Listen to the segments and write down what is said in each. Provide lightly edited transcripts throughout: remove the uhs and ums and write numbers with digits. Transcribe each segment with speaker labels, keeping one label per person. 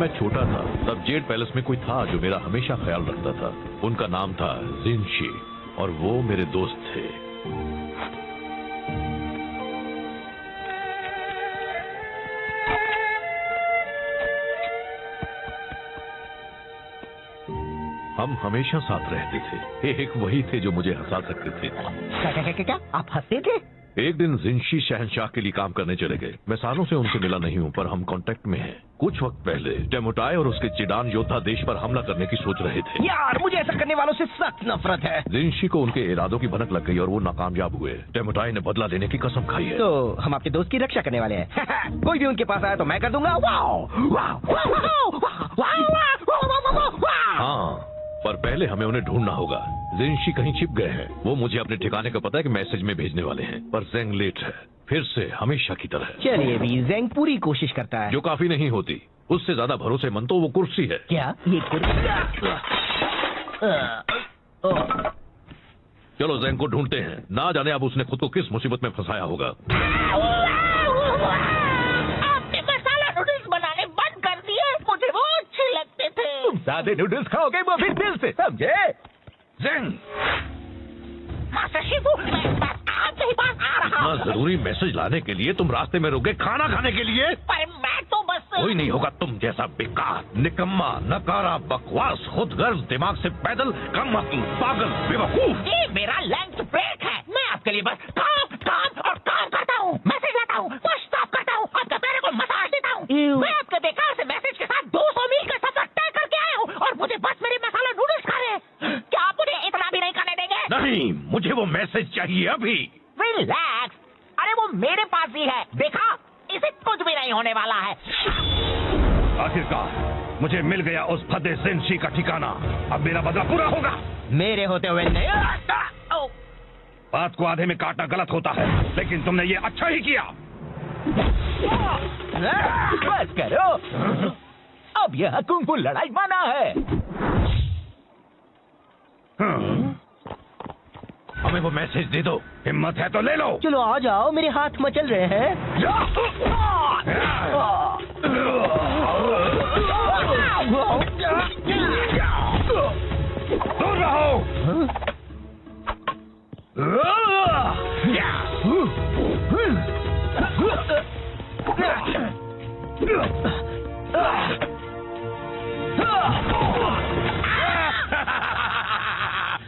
Speaker 1: मैं छोटा था तब जेड पैलेस में कोई था जो मेरा हमेशा ख्याल रखता था। उनका नाम था जिनशी और वो मेरे दोस्त थे। हम हमेशा साथ रहते थे। एक वही थे जो मुझे हंसा सकते थे।
Speaker 2: क्या आप हंसते थे?
Speaker 1: एक दिन जिनशी शहंशाह के लिए काम करने चले गए। मैं सालों से उनसे मिला नहीं हूँ पर हम कांटेक्ट में हैं। कुछ वक्त पहले टेमुटाई और उसके चिडान योद्धा देश पर हमला करने की सोच रहे थे।
Speaker 2: यार मुझे ऐसा करने वालों से सख्त नफरत है।
Speaker 1: जिनशी को उनके इरादों की भनक लग गई और वो नाकामयाब हुए। टेमुटाई ने बदला लेने की कसम खाई है।
Speaker 2: तो हम आपके दोस्त की रक्षा करने वाले हैं। कोई भी उनके पास आया तो मैं कर दूंगा।
Speaker 1: हाँ, पर पहले हमें उन्हें ढूंढना होगा। जिनशी कहीं छिप गए हैं। वो मुझे अपने ठिकाने का पता है कि मैसेज में भेजने वाले हैं, पर जेंग लेट है फिर से हमेशा की तरह।
Speaker 2: चलिए भी, जेंग पूरी कोशिश करता है।
Speaker 1: जो काफी नहीं होती। उससे ज्यादा भरोसेमंद तो वो कुर्सी है।
Speaker 2: क्या ये कुर्सी?
Speaker 1: चलो जेंग को ढूंढते हैं। ना जाने अब उसने खुद को किस मुसीबत में फंसाया होगा।
Speaker 3: आपने मसाला नूडल्स बनाने बंद कर दिए। मुझे वो अच्छे लगते थे।
Speaker 2: तुम सादे नूडल्स खाओगे वो भी दिल से, समझे?
Speaker 1: जेंग,
Speaker 3: मास्टर शिफू, मैं बस आपके पास आ रहा
Speaker 1: इतना
Speaker 3: हूँ।
Speaker 1: जरूरी मैसेज लाने के लिए तुम रास्ते में रुके खाना खाने के लिए?
Speaker 3: पर मैं तो बस
Speaker 1: कोई नहीं होगा तुम जैसा बेकार, निकम्मा, नकारा, बकवास, खुदगर्ज, दिमाग से पैदल, कम अक्ल, पागल, बेवकूफ।
Speaker 3: ये मेरा लंच ब्रेक है। मैं आपके लिए बस काम काम और काम करता हूँ। मैसेज लाता हूँ, साफ करता हूँ, आपके पैर को मसाज देता हूँ। मैं आपके बेकार से मैसेज के साथ 200 मील का सफर तय करके आया हूँ और मुझे बस मेरे मसाला नूडल्स खा रहे हैं। क्या आप मुझे इतना भी नहीं करने देंगे?
Speaker 1: नहीं, मुझे वो मैसेज चाहिए अभी।
Speaker 3: रिलैक्स। अरे वो मेरे पास ही है, देखा? इसे कुछ भी नहीं होने वाला है।
Speaker 1: आखिरकार मुझे मिल गया उस फदे जिनशी का ठिकाना। अब मेरा बदला पूरा होगा।
Speaker 2: मेरे होते हुए नहीं।
Speaker 1: बात को आधे में काटना गलत होता है, लेकिन तुमने ये अच्छा ही किया।
Speaker 2: बस करो, अब यह कुंग-फू लड़ाई माना है।
Speaker 1: हमें वो मैसेज दे दो। हिम्मत है तो ले लो।
Speaker 2: चलो आ जाओ, मेरे हाथ मचल रहे हैं।
Speaker 1: दूर रहो।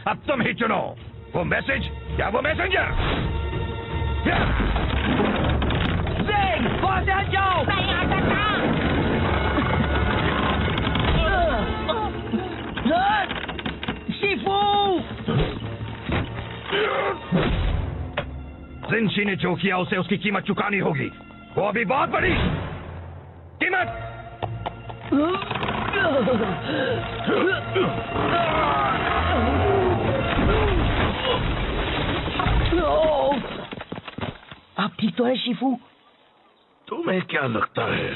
Speaker 1: अब तुम ही चुनो, वो मैसेज या वो मैसेंजर।
Speaker 2: जेंग, वहां से हट जाओ।
Speaker 3: नहीं आ सकता।
Speaker 2: शिफू!
Speaker 1: जिनशी ने जो किया उसे उसकी कीमत चुकानी होगी। वो अभी बहुत बड़ी कीमत।
Speaker 2: आप ठीक तो है शिफू?
Speaker 1: तुम्हें क्या लगता है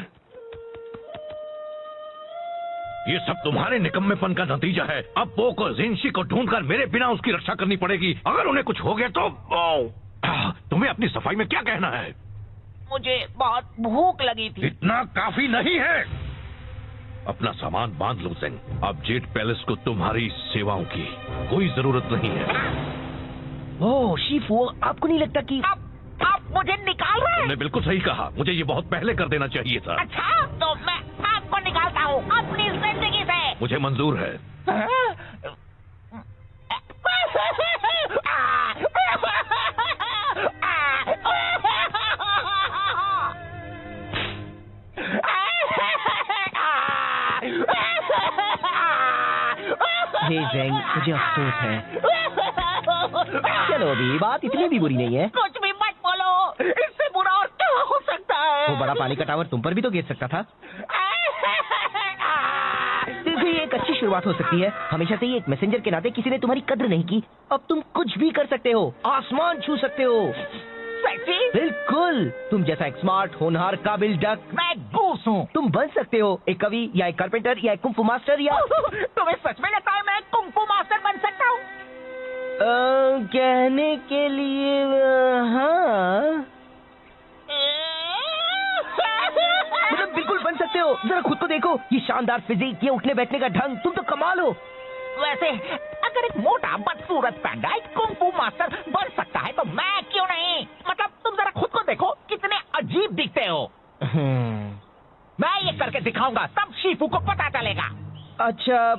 Speaker 1: ये सब तुम्हारे निकम्मेपन का नतीजा है? अब वो को जिनशी को ढूंढकर मेरे बिना उसकी रक्षा करनी पड़ेगी। अगर उन्हें कुछ हो गया तो तुम्हें अपनी सफाई में क्या कहना है?
Speaker 3: मुझे बहुत भूख लगी थी।
Speaker 1: इतना काफी नहीं है। अपना सामान बांध लो जेंग। अब जेड पैलेस को तुम्हारी सेवाओं की कोई जरूरत नहीं है।
Speaker 2: ओह शिफू, आपको नहीं लगता कि
Speaker 3: आप मुझे निकाल रहे हैं?
Speaker 1: तुमने बिल्कुल सही कहा। मुझे ये बहुत पहले कर देना चाहिए था।
Speaker 3: अच्छा, तो मैं आपको निकालता हूँ अपनी जिंदगी से।
Speaker 1: मुझे मंजूर है।
Speaker 2: हे जेंग, मुझे अफसोस है। चलो अभी बात इतनी भी बुरी नहीं है।
Speaker 3: कुछ भी मत बोलो, इससे बुरा और क्या हो सकता है?
Speaker 2: वो बड़ा पानी का टावर तुम पर भी तो गिर सकता था। देखो ये एक अच्छी शुरुआत हो सकती है। हमेशा से ही एक मैसेंजर के नाते किसी ने तुम्हारी कद्र नहीं की। अब तुम कुछ भी कर सकते हो, आसमान छू सकते हो।
Speaker 3: सच्ची?
Speaker 2: बिल्कुल, तुम जैसा एक स्मार्ट, होनहार, काबिल डक।
Speaker 3: मैं गूस हूँ।
Speaker 2: तुम बन सकते हो एक कवि या एक कारपेंटर या एक कुंग फू मास्टर या
Speaker 3: तुम्हें सच में लगता है मैं कुंग फू मास्टर बन सकता हूँ?
Speaker 2: कहने के लिए हाँ, मतलब बिल्कुल बन सकते हो। हो, जरा खुद को देखो, ये शानदार फिजिक, ये उठने बैठने का ढंग, तुम तो कमाल हो।
Speaker 3: वैसे अगर एक मोटा बदसूरत पैंडा एक कुंग-फू मास्टर बन सकता है तो मैं क्यों नहीं? मतलब तुम जरा खुद को देखो, कितने अजीब दिखते हो। मैं ये करके दिखाऊंगा, तब शीफू को पता चलेगा।
Speaker 2: अच्छा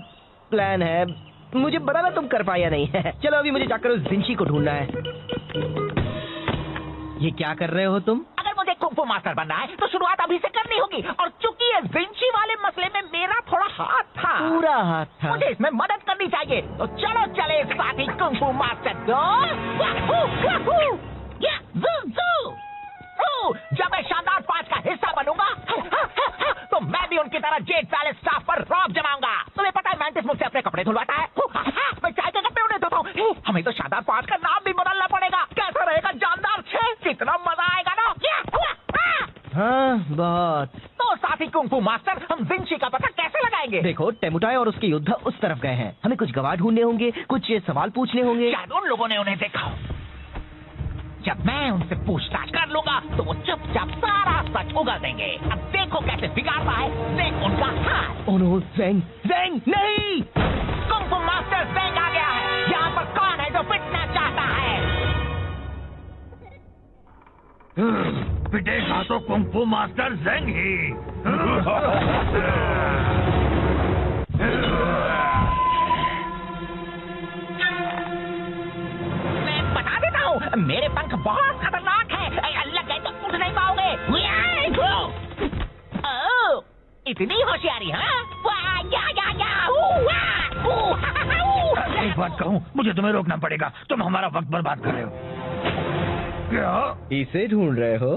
Speaker 2: प्लान है, मुझे पता ना तुम कर पाया नहीं है। चलो अभी मुझे जाकर उस जिंशी को ढूंढना है। ये क्या कर रहे हो तुम?
Speaker 3: अगर मुझे कुंग-फू मास्टर बनना है तो शुरुआत अभी से करनी होगी, और चूंकि ये जिंशी वाले मसले में मेरा थोड़ा हाथ था,
Speaker 2: पूरा हाथ था।
Speaker 3: मुझे इसमें मदद करनी चाहिए। तो चलो चले साथी कुंग-फू मास्टर को। जब मैं शानदार 5 का हिस्सा बनूंगा तो मैं भी उनकी तरह जेड पैलेस स्टाफ पर रौब जमाऊंगा। तुम्हें पता है मैंटिस मुझसे अपने कपड़े धुलवाता है, मैं चाय के कपड़े उन्हें धोता हूँ। हमें तो शानदार 5 का नाम भी बदलना पड़ेगा। कैसा रहेगा जानदार 6? कितना मजा आएगा ना।
Speaker 2: हाँ बहुत।
Speaker 3: तो साथी कुंग-फू मास्टर, हम जिंशी का पता कैसे लगाएंगे?
Speaker 2: देखो टेमुटाई और उसके योद्धा उस तरफ गए हैं, हमें कुछ गवाह ढूंढने होंगे, कुछ सवाल पूछने होंगे।
Speaker 3: शायद उन लोगों ने उन्हें देखा हो। जब मैं उनसे पूछताछ कर लूंगा तो वो चुपचाप सारा सच उगल देंगे। अब देखो कैसे बिगाड़ता है ज़ेंग उनका हाथ।
Speaker 2: ओह नो, ज़ेंग, ज़ेंग नहीं!
Speaker 3: कुंग-फू मास्टर ज़ेंग आ गया है। यहाँ पर कौन है जो पिटना चाहता है?
Speaker 1: पिटेगा तो कुंग-फू मास्टर ज़ेंग ही।
Speaker 3: मैं बता देता हूँ, मेरे पंख बहुत खतरनाक है। लग गए तो उठ नहीं पाओगे। ओह, इतनी होशियारी, हाँ?
Speaker 1: एक बात कहूँ, मुझे तुम्हें रोकना पड़ेगा, तुम हमारा वक्त बर्बाद कर रहे हो। क्या?
Speaker 2: इसे ढूंढ रहे हो?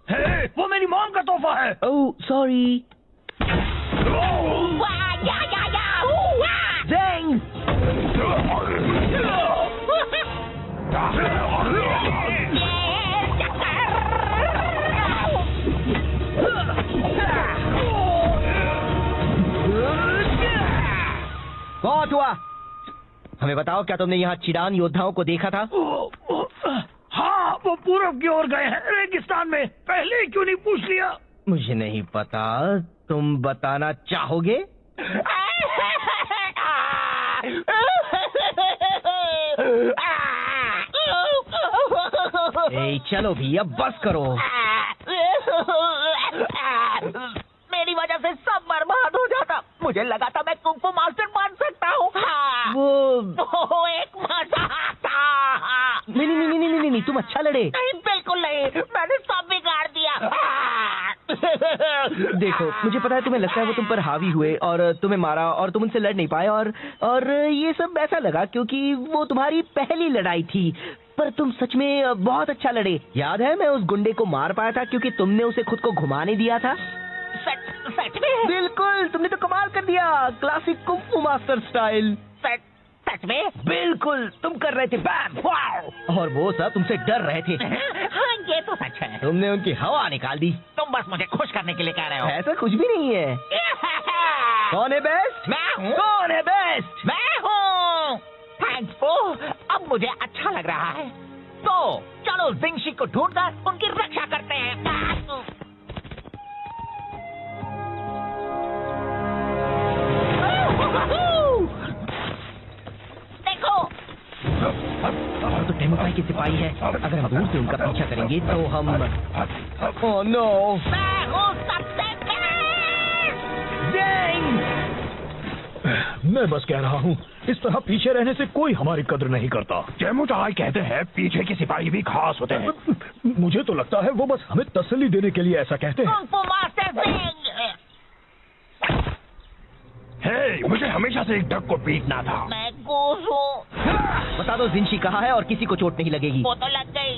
Speaker 1: हे, वो मेरी मॉम का तोहफा है।
Speaker 2: Oh sorry. ज़ेंग! बहुत हुआ। हमें बताओ, क्या तुमने यहाँ चिडान योद्धाओं को देखा था?
Speaker 1: हाँ, वो पूरब की ओर गए हैं, रेगिस्तान में। पहले ही क्यों नहीं पूछ लिया?
Speaker 2: मुझे नहीं पता, तुम बताना चाहोगे? ए, चलो भी, अब बस करो।
Speaker 3: मेरी वजह से सब बर्बाद हो जाता। मुझे लगा था मैं कुंग-फू मास्टर बन सकता हूँ। वो एक मजाक था।
Speaker 2: नहीं, तुम अच्छा लड़े।
Speaker 3: नहीं, बिल्कुल नहीं, मैंने सब बिगाड़ दिया।
Speaker 2: देखो, मुझे पता है तुम्हें लगता है वो तुम पर हावी हुए और तुम्हें मारा और तुम उनसे लड़ नहीं पाए, और ये सब ऐसा लगा क्योंकि वो तुम्हारी पहली लड़ाई थी। पर तुम सच में बहुत अच्छा लड़े। याद है, मैं उस गुंडे को मार पाया था क्योंकि तुमने उसे खुद को घुमाने दिया था।
Speaker 3: सच में?
Speaker 2: बिल्कुल, तुमने तो कमाल कर दिया, क्लासिक कुंग-फू मास्टर स्टाइल।
Speaker 3: सच में?
Speaker 2: बिल्कुल, तुम कर रहे थे बैम, वाओ! और वो सब तुमसे डर रहे थे।
Speaker 3: हाँ, ये तो सच है।
Speaker 2: तुमने उनकी हवा निकाल दी।
Speaker 3: तुम बस मुझे खुश करने के लिए कह रहे हो।
Speaker 2: ऐसा कुछ भी नहीं है। कौन है बेस्ट?
Speaker 3: मैं हूँ।
Speaker 2: कौन है बेस्ट?
Speaker 3: मैं हूँ। थैंक्स ब्रो, अब मुझे अच्छा लग रहा है। तो चलो जिंशी को ढूंढकर उनकी रक्षा करते हैं। देखो,
Speaker 2: तो टेमुटाई के सिपाही है। अगर हम दूर से उनका पीछा करेंगे तो हम ओह नो,
Speaker 3: मैं हूँ सबसे बेस्ट।
Speaker 2: ज़ेंग!
Speaker 1: मैं बस कह रहा हूँ, इस तरह पीछे रहने से कोई हमारी कद्र नहीं करता। टेमुटाई कहते हैं पीछे के सिपाही भी खास होते हैं। मुझे तो लगता है वो बस हमें तसल्ली देने के लिए ऐसा कहते हैं।
Speaker 3: Kung fu master Zeng.
Speaker 1: हे, मुझे हमेशा से एक डक को पीटना था।
Speaker 3: मैं घूस हूँ।
Speaker 2: बता दो जिंशी कहाँ है और किसी को चोट नहीं लगेगी।
Speaker 3: वो तो लग गई।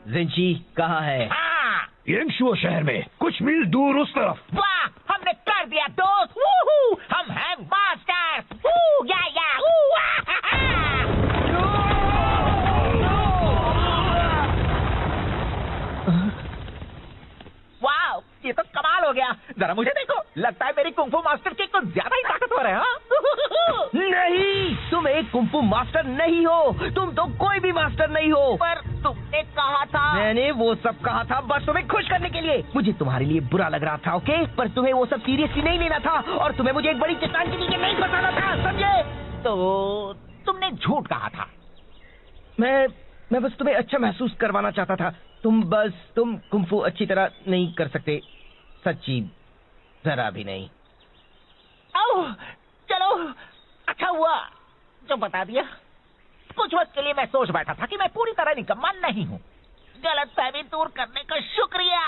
Speaker 2: जिंशी कहाँ है?
Speaker 3: हाँ,
Speaker 1: येंगशुओ शहर में कुछ मील दूर उस तरफ।
Speaker 3: वाह, हमने जरा मुझे देखो, लगता है मेरी कुंफू मास्टर की कुछ ज्यादा ही ताकतवर है। हाँ?
Speaker 2: नहीं, तुम एक कुंफू मास्टर नहीं हो, तुम तो कोई भी मास्टर नहीं हो।
Speaker 3: पर तुमने कहा था।
Speaker 2: मैंने वो सब कहा था बस तुम्हें खुश करने के लिए। मुझे तुम्हारे लिए बुरा लग रहा था, ओके, पर तुम्हें वो सब सीरियसली नहीं लेना था और तुम्हें मुझे एक बड़ी चट्टान के नीचे नहीं फंसाना था, समझे?
Speaker 3: तो तुमने झूठ कहा था।
Speaker 2: मैं बस तुम्हें अच्छा महसूस करवाना चाहता था। तुम कुंफू अच्छी तरह नहीं कर सकते, सच्ची जरा भी नहीं।
Speaker 3: ओह, चलो अच्छा हुआ जो बता दिया। कुछ वक्त के लिए मैं सोच बैठा था कि मैं पूरी तरह निकम्मा नहीं हूँ। गलतफहमी दूर करने का शुक्रिया।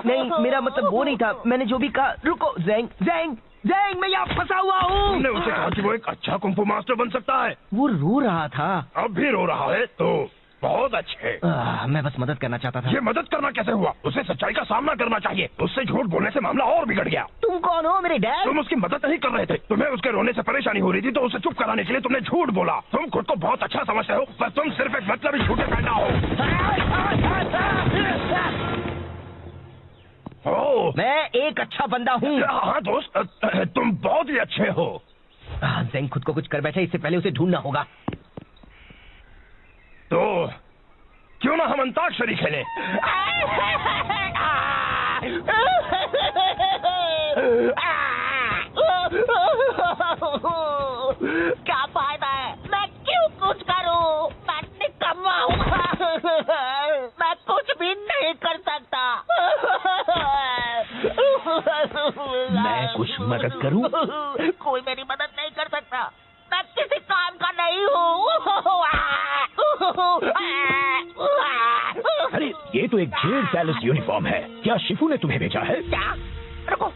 Speaker 2: नहीं, मेरा मतलब वो नहीं था। मैंने जो भी कहा, रुको ज़ैंग, मैं यहाँ फंसा हुआ हूँ।
Speaker 1: तुमने उसे कहा कि वो एक अच्छा कुंफू मास्टर बन सकता है।
Speaker 2: वो रो रहा था।
Speaker 1: अब भी रो रहा है तो बहुत अच्छे।
Speaker 2: मैं बस मदद करना चाहता था।
Speaker 1: ये मदद करना कैसे हुआ? उसे सच्चाई का सामना करना चाहिए। उससे झूठ बोलने से मामला और बिगड़ गया।
Speaker 2: तुम कौन हो, मेरे डैड?
Speaker 1: तुम उसकी मदद नहीं कर रहे थे। तुम्हें उसके रोने से परेशानी हो रही थी तो उसे चुप कराने के लिए तुमने झूठ बोला। तुम खुद को बहुत अच्छा समझते हो पर तुम सिर्फ एक मतलबी झूठे पैदा हो।
Speaker 2: मैं एक अच्छा बंदा हूँ।
Speaker 1: हाँ दोस्त, तुम बहुत ही अच्छे हो।
Speaker 2: ज़ैंग खुद को कुछ कर बैठे, इससे पहले उसे ढूंढना होगा।
Speaker 1: तो क्यों ना हम अंताक्षरी खेलें?
Speaker 3: क्या फायदा है? मैं क्यों कुछ करूं? मैं निकम्मा हूँ। मैं कुछ भी नहीं कर सकता।
Speaker 1: मैं कुछ मदद करूं?
Speaker 3: कोई मेरी मदद नहीं कर सकता। मैं किसी काम का नहीं हूँ।
Speaker 1: अरे ये तो एक जेड पैलेस यूनिफॉर्म है। क्या शिफू ने तुम्हें भेजा है?
Speaker 3: क्या? रुको,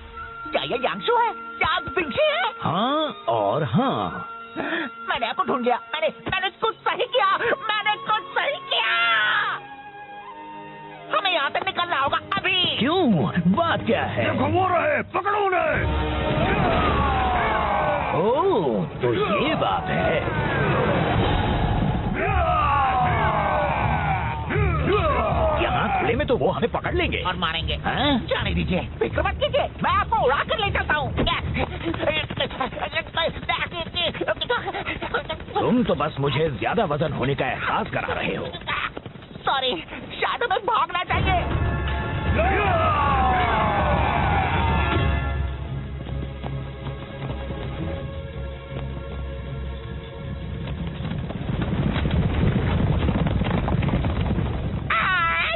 Speaker 3: क्या ये यांगशु है? क्या विंची है?
Speaker 1: हाँ और हाँ।
Speaker 3: मैंने आपको ढूंढ लिया। मैंने कुछ सही किया। हमें यहाँ से निकलना होगा अभी।
Speaker 1: क्यों? बात क्या है? देखो वो रहे, पकड़ो उन्हें। ओह, तो ये बात है। यहाँ खुले में तो वो हमें पकड़ लेंगे
Speaker 3: और मारेंगे।
Speaker 1: हाँ?
Speaker 3: जाने दीजिए, फिक्र मत कीजिए, मैं आपको उड़ा कर ले चलता हूँ।
Speaker 1: तुम तो बस मुझे ज्यादा वजन होने का एहसास करा रहे हो।
Speaker 3: सॉरी, शायद हमें भागना चाहिए।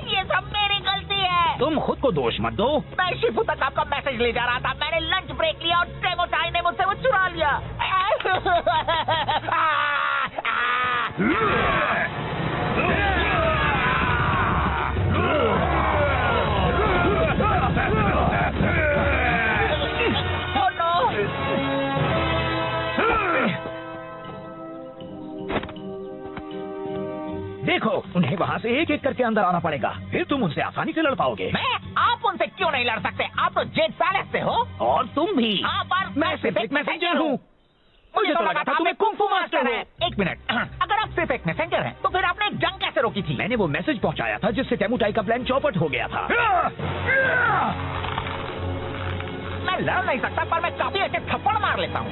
Speaker 3: ये सब मेरी गलती है।
Speaker 1: तुम खुद को दोष मत दो।
Speaker 3: मैं शिफू तक आपका मैसेज ले जा रहा था। मैंने लंच ब्रेक लिया और टेमो चाय ने मुझसे वो चुरा लिया।
Speaker 1: देखो, उन्हें वहाँ से एक एक करके अंदर आना पड़ेगा, फिर तुम उनसे आसानी से लड़ पाओगे।
Speaker 3: आप उनसे क्यों नहीं लड़ सकते? आप तो जेड पैलेस से हो।
Speaker 1: और तुम भी।
Speaker 3: हाँ, पर
Speaker 1: मैं सिर्फ एक मैसेंजर हूँ।
Speaker 3: मुझे तो लगा था तुम्हें कुंफू मास्टर है। एक मिनट, अगर आप सिर्फ एक मैसेंजर हैं, तो फिर आपने एक जंग कैसे रोकी थी?
Speaker 1: मैंने वो मैसेज पहुँचाया था जिससे टेमुटाई का प्लान चौपट हो गया था।
Speaker 3: मैं लड़ नहीं सकता, पर मैं काफी अच्छे थप्पड़ मार लेता हूँ।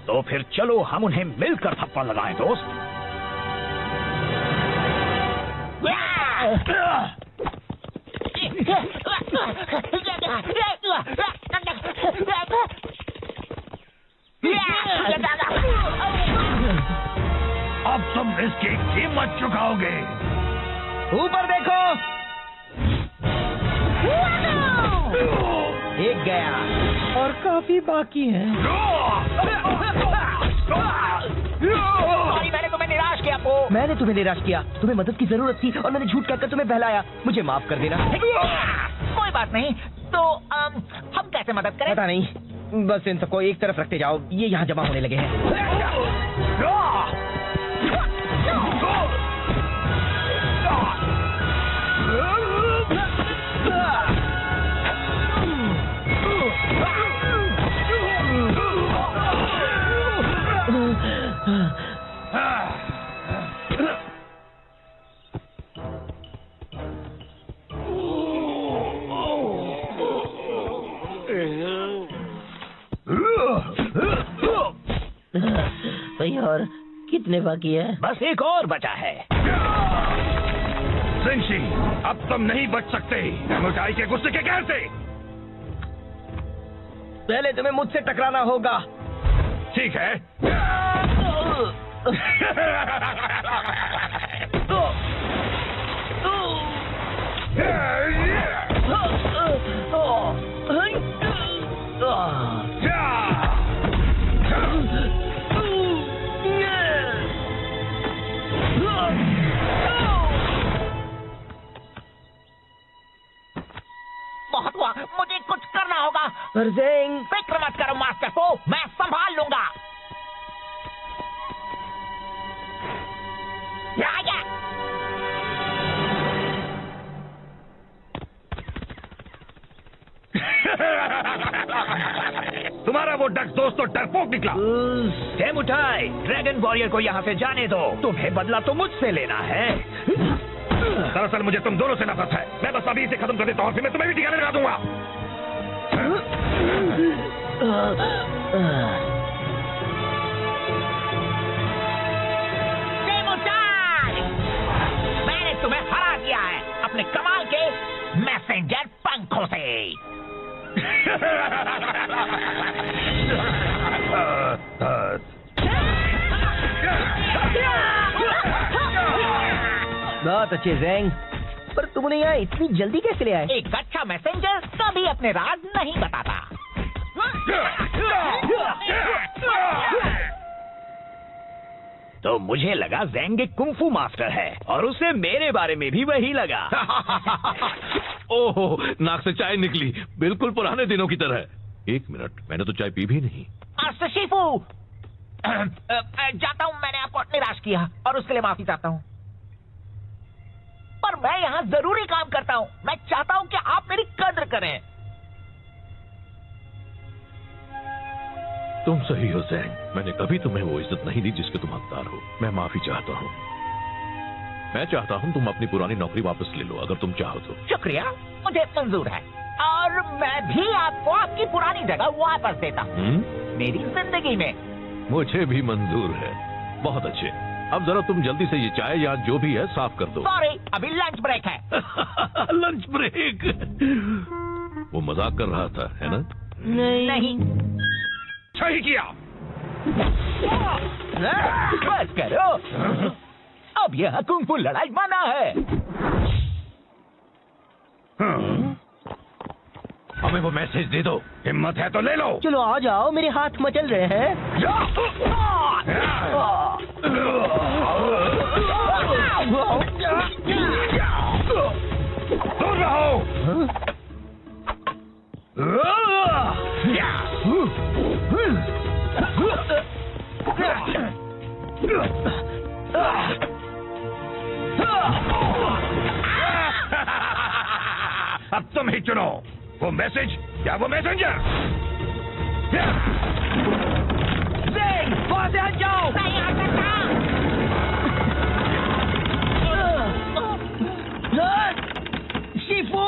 Speaker 1: तो फिर चलो हम उन्हें मिलकर थप्पड़ लगाएं दोस्त। अब तुम इसकी कीमत चुकाओगे।
Speaker 2: ऊपर देखो। एक गया और काफी बाकी है।
Speaker 3: मैंने तुम्हें निराश किया पो।
Speaker 2: मैंने तुम्हें निराश किया। तुम्हें मदद की जरूरत थी और मैंने झूठ कहकर तुम्हें बहलाया। मुझे माफ कर देना।
Speaker 3: कोई बात नहीं। तो हम कैसे मदद करें?
Speaker 2: पता नहीं, बस इन सबको एक तरफ रखते जाओ। ये यहाँ जमा होने लगे हैं। कितने बाकी है?
Speaker 3: बस एक और बचा है।
Speaker 1: जिनशी, अब तुम नहीं बच सकते एमोटाई के गुस्से के कहर से।
Speaker 2: पहले तुम्हें मुझसे टकराना होगा।
Speaker 1: ठीक है।
Speaker 3: बहुत हुआ, मुझे कुछ करना होगा।
Speaker 2: ज़ेंग,
Speaker 3: फिक्र मत करो मास्टर को, मैं संभाल लूंगा।
Speaker 1: तुम्हारा वो डक दोस्त तो डरपोक निकला।
Speaker 3: उठाए, ड्रैगन वॉरियर को यहाँ से जाने दो। तुम्हें बदला तो मुझसे लेना है।
Speaker 1: दरअसल मुझे तुम दोनों से नफरत है। मैं बस अभी इसे खत्म कर देता हूँ, फिर मैं तुम्हें भी ठिकाने लगा दूंगा।
Speaker 3: मैंने तुम्हें हरा दिया है अपने कमाल के मैसेंजर पंखों से।
Speaker 2: बहुत अच्छे ज़ेंग, पर तुम उन्हें यहाँ इतनी जल्दी कैसे ले आए?
Speaker 3: एक अच्छा मैसेंजर कभी अपने राज नहीं बताता। तो मुझे लगा ज़ेंग एक कुंफू मास्टर है और उसे मेरे बारे में भी वही लगा।
Speaker 4: ओहो, नाक से चाय निकली, बिल्कुल पुराने दिनों की तरह। एक मिनट, मैंने तो चाय पी भी नहीं।
Speaker 3: शिफू, जाता हूँ, मैंने आपको निराश किया और उसके लिए माफी चाहता हूँ। पर मैं यहाँ जरूरी काम करता हूँ। मैं चाहता हूँ कि आप मेरी कद्र करें।
Speaker 4: तुम सही हो ज़ेंग, मैंने कभी तुम्हें वो इज्जत नहीं दी जिसके तुम हकदार हो। मैं माफी चाहता हूँ। मैं चाहता हूँ तुम अपनी पुरानी नौकरी वापस ले लो, अगर तुम चाहो तो।
Speaker 3: शुक्रिया, मुझे मंजूर है और मैं भी आपको आपकी पुरानी जगह वापस देता हूँ मेरी जिंदगी में।
Speaker 4: मुझे भी मंजूर है। बहुत अच्छे, अब जरा तुम जल्दी से ये चाय या जो भी है साफ कर दो।
Speaker 3: सॉरी, अभी लंच ब्रेक है।
Speaker 4: Lunch break? वो मजाक कर रहा था, है ना?
Speaker 3: नहीं।
Speaker 1: सही किया।
Speaker 3: बस करो, अब यह कुंफू लड़ाई मना है।
Speaker 4: हमें वो मैसेज दे दो।
Speaker 1: हिम्मत है तो ले लो।
Speaker 2: चलो आ जाओ, मेरे हाथ मचल रहे हैं।
Speaker 1: दूर रहो। अब तुम ही चुनो, वो मैसेज या वो मैसेंजर।
Speaker 3: वहां से हट जाओ। नहीं आ सकता। शिफू,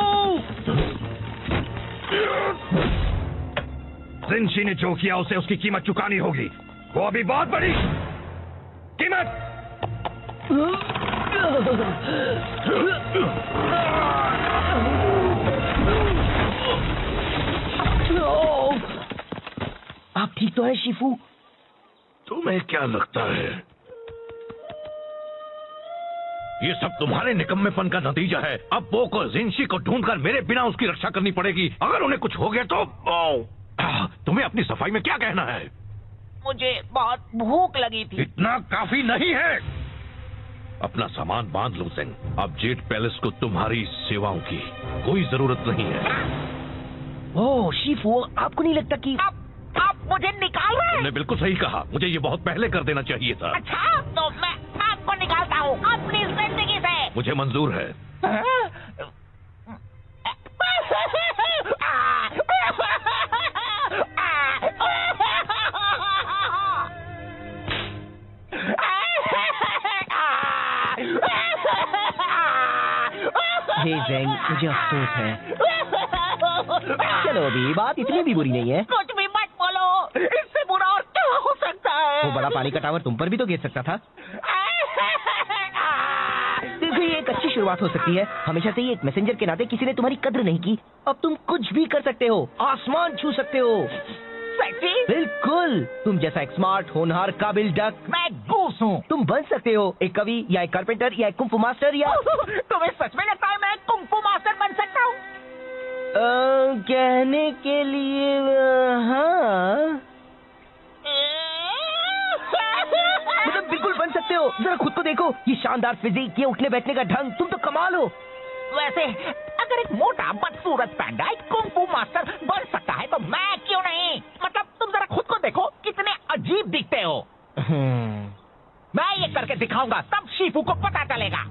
Speaker 1: जिनशी ने जो किया उसे उसकी कीमत चुकानी होगी। वो अभी बहुत बड़ी कीमत।
Speaker 2: आप ठीक तो है शिफू?
Speaker 4: तुम्हें क्या लगता है ये सब तुम्हारे निकम्मेपन का नतीजा है? अब वो को जिनशी को ढूंढकर मेरे बिना उसकी रक्षा करनी पड़ेगी। अगर उन्हें कुछ हो गया तो तुम्हें अपनी सफाई में क्या कहना है?
Speaker 3: मुझे बहुत भूख लगी थी।
Speaker 4: इतना काफी नहीं है। अपना सामान बांध लो ज़ेंग। अब जेट पैलेस को तुम्हारी सेवाओं की कोई जरूरत नहीं है।
Speaker 2: ओह शिफू, आपको नहीं लगता कि
Speaker 3: आप मुझे निकाल रहे हैं?
Speaker 4: तुमने बिल्कुल सही कहा, मुझे ये बहुत पहले कर देना चाहिए था।
Speaker 3: अच्छा, तो मैं आपको निकालता हूँ अपनी जिंदगी से।
Speaker 4: मुझे मंजूर है।
Speaker 2: हे ज़ेंग, मुझे अफसोस है। चलो अभी बात इतनी भी बुरी नहीं है।
Speaker 3: कुछ भी मत बोलो, इससे बुरा और क्या हो सकता है?
Speaker 4: वो
Speaker 2: वो बड़ा पानी का टावर तुम पर भी तो गिर सकता था। देखो, ये एक अच्छी शुरुआत हो सकती है। हमेशा से ही एक मैसेंजर के नाते किसी ने तुम्हारी कद्र नहीं की। अब तुम कुछ भी कर सकते हो, आसमान छू सकते हो। बिल्कुल, तुम जैसा एक स्मार्ट, होनहार, काबिल डक।
Speaker 3: मैं गूस हूँ।
Speaker 2: तुम बन सकते हो एक कवि या एक कारपेंटर या एक कुंफू मास्टर या
Speaker 3: तुम्हें सच में लगता है मैं कुंफू मास्टर बन सकता हूँ?
Speaker 2: कहने के लिए हाँ, मतलब बिल्कुल बन सकते हो। जरा खुद को देखो, ये शानदार फिजिक, ये उठने बैठने का ढंग, तुम तो कमाल हो।
Speaker 3: वैसे अगर एक मोटा बदसूरत पैंडा एक कुंफू मास्टर बन सकता है तो मैं क्यों नहीं? मतलब तुम जरा खुद को देखो, कितने अजीब दिखते हो। मैं ये करके दिखाऊंगा, तब शीफू को पता चलेगा।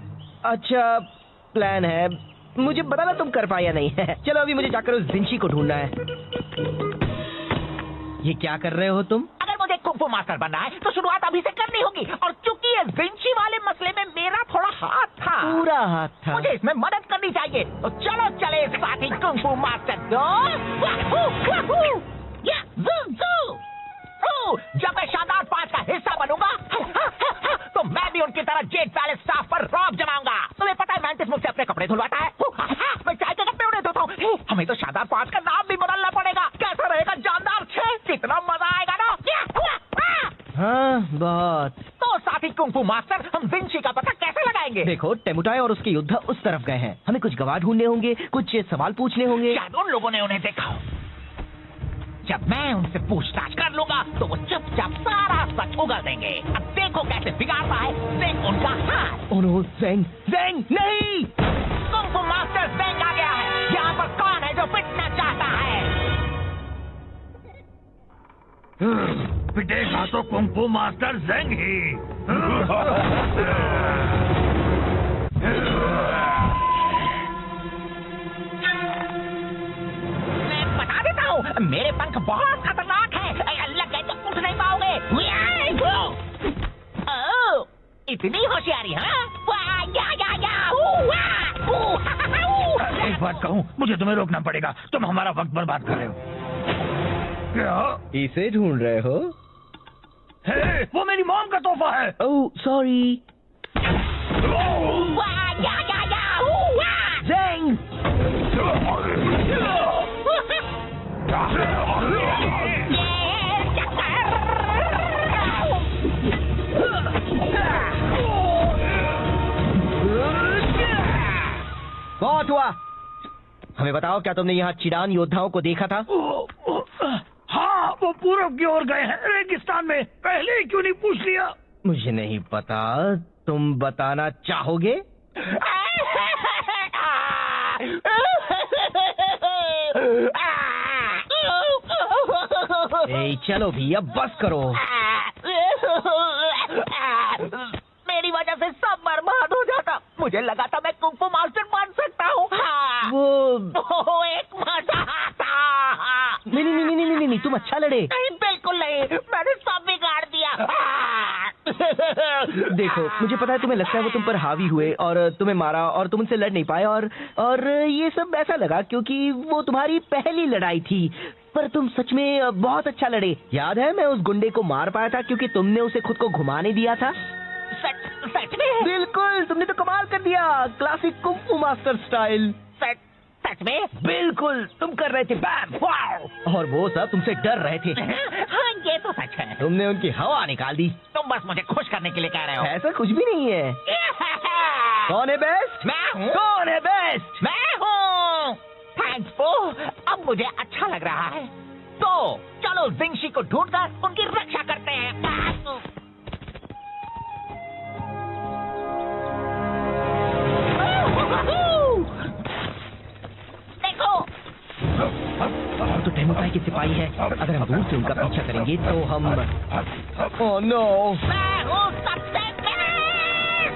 Speaker 2: अच्छा प्लान है, मुझे बताना तुम कर पाया नहीं है। चलो अभी मुझे जाकर उस जिंशी को ढूंढना है। ये क्या कर रहे हो तुम?
Speaker 3: अगर मुझे कुंफू मास्टर बनना है तो शुरुआत अभी से करनी होगी, और चूंकि ये जिंशी वाले मसले में मेरा थोड़ा हाथ था,
Speaker 2: पूरा हाथ था।
Speaker 3: मुझे इसमें मदद करनी चाहिए। तो चलो चले साथी कुंफू मास्टर। जब मैं शानदार 5 का हिस्सा बनूंगा तो मैं भी उनकी तरह जेट पैलेस स्टाफ पर रौब जमाऊंगा। तुम्हें पता है मैंटिस मुझसे अपने कपड़े धुलवाता है, मैं चाय के कपड़े उन्हें धोता हूँ। हमें तो शानदार 5 का नाम भी बदलना पड़ेगा। कैसा रहेगा जानदार 6? कितना मजा आएगा ना।
Speaker 2: हाँ बहुत।
Speaker 3: तो साथी कुंफू मास्टर, हम जिंशी का पता कैसे लगाएंगे?
Speaker 2: देखो, टेमुटाई और उसके योद्धा उस तरफ गए हैं। हमें कुछ गवाह ढूंढने होंगे, कुछ सवाल पूछने होंगे।
Speaker 3: शायद उन लोगों ने उन्हें देखा हो। जब मैं उनसे पूछताछ कर लूंगा तो वो चुपचाप सारा सच उगल देंगे। अब देखो कैसे बिगाड़ता है ज़ेंग उनका हाथ।
Speaker 2: ओह नो, ज़ेंग, ज़ेंग नहीं!
Speaker 3: कुंफू मास्टर ज़ेंग आ गया है। यहाँ पर कौन है जो पिटना चाहता है?
Speaker 4: पिटेगा तो कुंफू मास्टर ज़ेंग ही।
Speaker 3: मैं बता देता हूँ, मेरे पंख बहुत खतरनाक हैं। लग गए तो उठ नहीं पाओगे। ओह, इतनी होशियारी, हाँ?
Speaker 4: एक बात कहूँ, मुझे तुम्हें रोकना पड़ेगा। तुम हमारा वक्त बर्बाद कर रहे हो। क्या?
Speaker 2: इसे ढूंढ रहे हो?
Speaker 4: हे, वो मेरी मॉम का तोहफा है।
Speaker 2: Oh sorry. ज़ेंग! बहुत हुआ। हमें बताओ, क्या तुमने यहाँ चिडान योद्धाओं को देखा था?
Speaker 4: हाँ, वो पूरब की ओर गए हैं, रेगिस्तान में। पहले ही क्यों नहीं पूछ लिया?
Speaker 2: मुझे नहीं पता, तुम बताना चाहोगे? ए, चलो भी, अब बस करो।
Speaker 3: मेरी वजह से सब बर्बाद हो जाता। मुझे लगा था मैं कुंफू मास्टर बन सकता हूँ। वो एक मजा आता।
Speaker 2: नहीं, तुम अच्छा लड़े।
Speaker 3: नहीं, बिल्कुल नहीं, मैंने सब बिगाड़ दिया।
Speaker 2: देखो, मुझे पता है तुम्हें लगता है वो तुम पर हावी हुए और तुम्हें मारा और तुम उनसे लड़ नहीं पाए, और ये सब ऐसा लगा क्योंकि वो तुम्हारी पहली लड़ाई थी। पर तुम सच में बहुत अच्छा लड़े। याद है, मैं उस गुंडे को मार पाया था क्योंकि तुमने उसे खुद को घुमाने दिया था।
Speaker 3: सच में?
Speaker 2: बिल्कुल, तुमने तो कमाल कर दिया, क्लासिक कुंफू मास्टर स्टाइल।
Speaker 3: सच में?
Speaker 2: बिल्कुल, तुम कर रहे थे बैम, वाओ, और वो सब तुमसे डर रहे थे।
Speaker 3: हाँ, ये तो सच है।
Speaker 2: तुमने उनकी हवा निकाल दी।
Speaker 3: तुम बस मुझे खुश करने के लिए कह रहे हो।
Speaker 2: ऐसा कुछ भी नहीं है। कौन है बेस्ट?
Speaker 3: मैं हूँ।
Speaker 2: कौन है बेस्ट?
Speaker 3: मैं हूँ। थैंक्स पो, अब मुझे अच्छा लग रहा है। तो चलो जिंशी को ढूंढकर उनकी रक्षा करते हैं। देखो,
Speaker 2: तो टेमुटाई के सिपाही है। अगर हम दूर से उनका पीछा करेंगे तो हम ओह नो,
Speaker 3: मैं हूँ सबसे बेस्ट।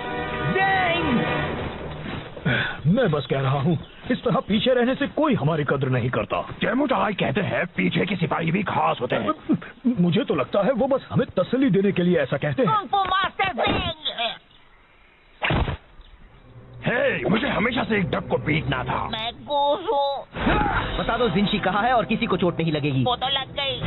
Speaker 1: मैं बस कह रहा हूँ, इस तरह पीछे रहने से कोई हमारी कद्र नहीं करता।
Speaker 4: टेमुटाई कहते हैं पीछे के सिपाही भी खास होते हैं।
Speaker 1: मुझे तो लगता है वो बस हमें तसल्ली देने के लिए ऐसा कहते हैं।
Speaker 3: Kung fu master Zeng.
Speaker 4: हे, मुझे हमेशा से एक डक को पीटना था।
Speaker 3: मैं गूस हूँ।
Speaker 2: बता दो जिंशी कहाँ है और किसी को चोट नहीं लगेगी।
Speaker 3: वो तो लग गई।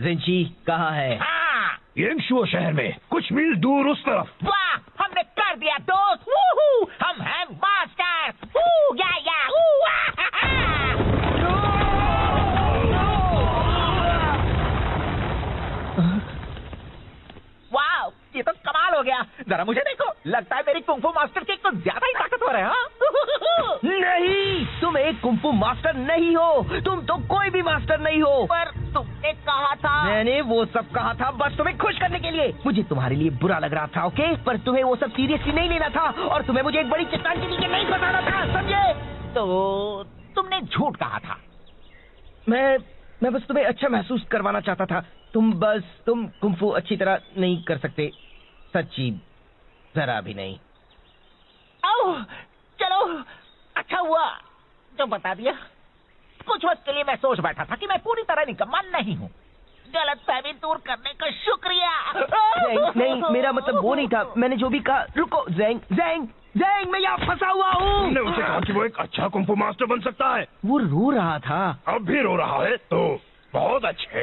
Speaker 2: जिंशी कहाँ है?
Speaker 3: हाँ,
Speaker 1: येंगशुओ शहर में कुछ मील दूर उस तरफ।
Speaker 3: वाह, हमने कर दिया दोस्त। वूहू, हम हैं मास्टर। वू, या, वू, हा, हा। वाह, ये तो कमाल हो गया। जरा मुझे देखो, लगता है मेरी कुंफू मास्टर की कुछ ज्यादा ही ताकतवर है। हाँ?
Speaker 2: नहीं, तुम एक कुंफू मास्टर नहीं हो। तुम तो कोई भी मास्टर नहीं हो।
Speaker 3: पर तुमने कहा था।
Speaker 2: मैंने वो सब कहा था बस तुम्हें खुश करने के लिए। मुझे तुम्हारे लिए बुरा लग रहा था, ओके? पर तुम्हें वो सब सीरियसली नहीं लेना था और तुम्हें मुझे एक बड़ी चट्टान के नीचे नहीं फंसाना था, समझे?
Speaker 3: तो तुमने झूठ कहा था।
Speaker 2: मैं बस तुम्हें अच्छा महसूस करवाना चाहता था। तुम कुंफू अच्छी तरह नहीं कर सकते, सच्ची जरा भी नहीं।
Speaker 3: ओह, चलो अच्छा हुआ जो बता दिया। कुछ वक्त के लिए मैं सोच बैठा था कि मैं पूरी तरह निकम्मा नहीं हूँ। गलतफहमी दूर करने का शुक्रिया।
Speaker 2: नहीं, मेरा मतलब वो नहीं था। मैंने जो भी कहा। रुको, ज़ैंग, मैं यहाँ फंसा हुआ हूँ।
Speaker 1: तुमने उसे कहा कि वो एक अच्छा कुंफू मास्टर बन सकता है।
Speaker 2: वो रो रहा था।
Speaker 1: अब भी रो रहा है तो बहुत अच्छे।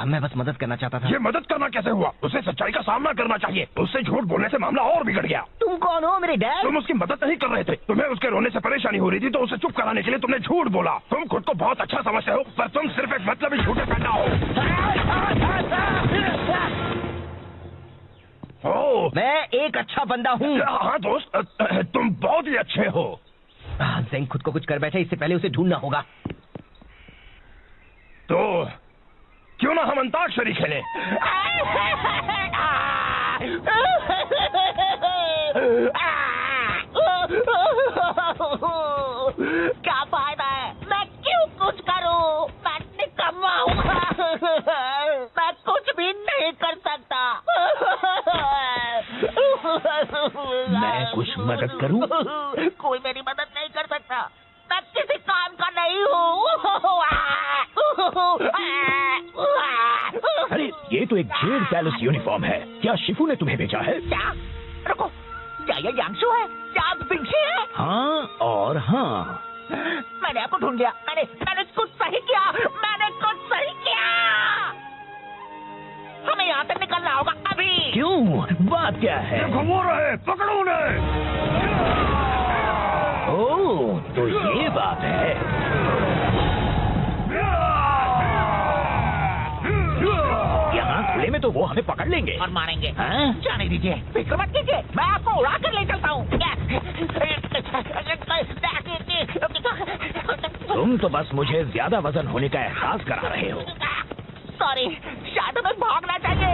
Speaker 2: मैं बस मदद करना चाहता था।
Speaker 1: ये मदद करना कैसे हुआ? उसे सच्चाई का सामना करना चाहिए। उससे झूठ बोलने से मामला और बिगड़ गया।
Speaker 2: तुम कौन हो, मेरे डैड?
Speaker 1: तुम उसकी मदद नहीं कर रहे थे। तुम्हें उसके रोने से परेशानी हो रही थी तो उसे चुप कराने के लिए तुमने झूठ बोला। तुम खुद को बहुत अच्छा समझते हो पर तुम सिर्फ एक मतलबी झूठे पैदा हो।
Speaker 2: मैं एक अच्छा बंदा हूँ।
Speaker 1: हाँ दोस्त, तुम बहुत ही अच्छे हो।
Speaker 2: ज़ैंग खुद को कुछ कर बैठे, इससे पहले उसे ढूंढना होगा।
Speaker 1: तो क्यों ना हम अंताक्षरी खेलें?
Speaker 3: क्या फायदा है? मैं क्यों कुछ करूं? मैं निकम्मा हूँ। मैं कुछ भी नहीं कर सकता।
Speaker 1: मैं कुछ मदद करूं?
Speaker 3: कोई मेरी मदद नहीं कर सकता। मैं किसी काम का नहीं हूँ।
Speaker 1: अरे ये तो एक जेड पैलेस यूनिफॉर्म है। क्या शिफू ने तुम्हें भेजा है?
Speaker 3: क्या? रुको, क्या ये यांगशु है? क्या आप जिंशी है?
Speaker 1: हाँ और हाँ।
Speaker 3: मैंने आपको ढूंढ लिया। मैंने कुछ सही किया। हमें यहाँ से निकलना होगा अभी।
Speaker 1: क्यों? बात क्या है? देखो रहे, पकड़ो उन्हें। ओह, तो ये बात है। यहाँ खुले में तो वो हमें पकड़ लेंगे
Speaker 3: और मारेंगे।
Speaker 1: हाँ?
Speaker 3: जाने दीजिए, फिक्र मत कीजिए, मैं आपको उड़ा कर ले चलता हूँ।
Speaker 1: तुम तो बस मुझे ज्यादा वजन होने का एहसास करा रहे हो।
Speaker 3: सॉरी, शायद हमें भागना चाहिए।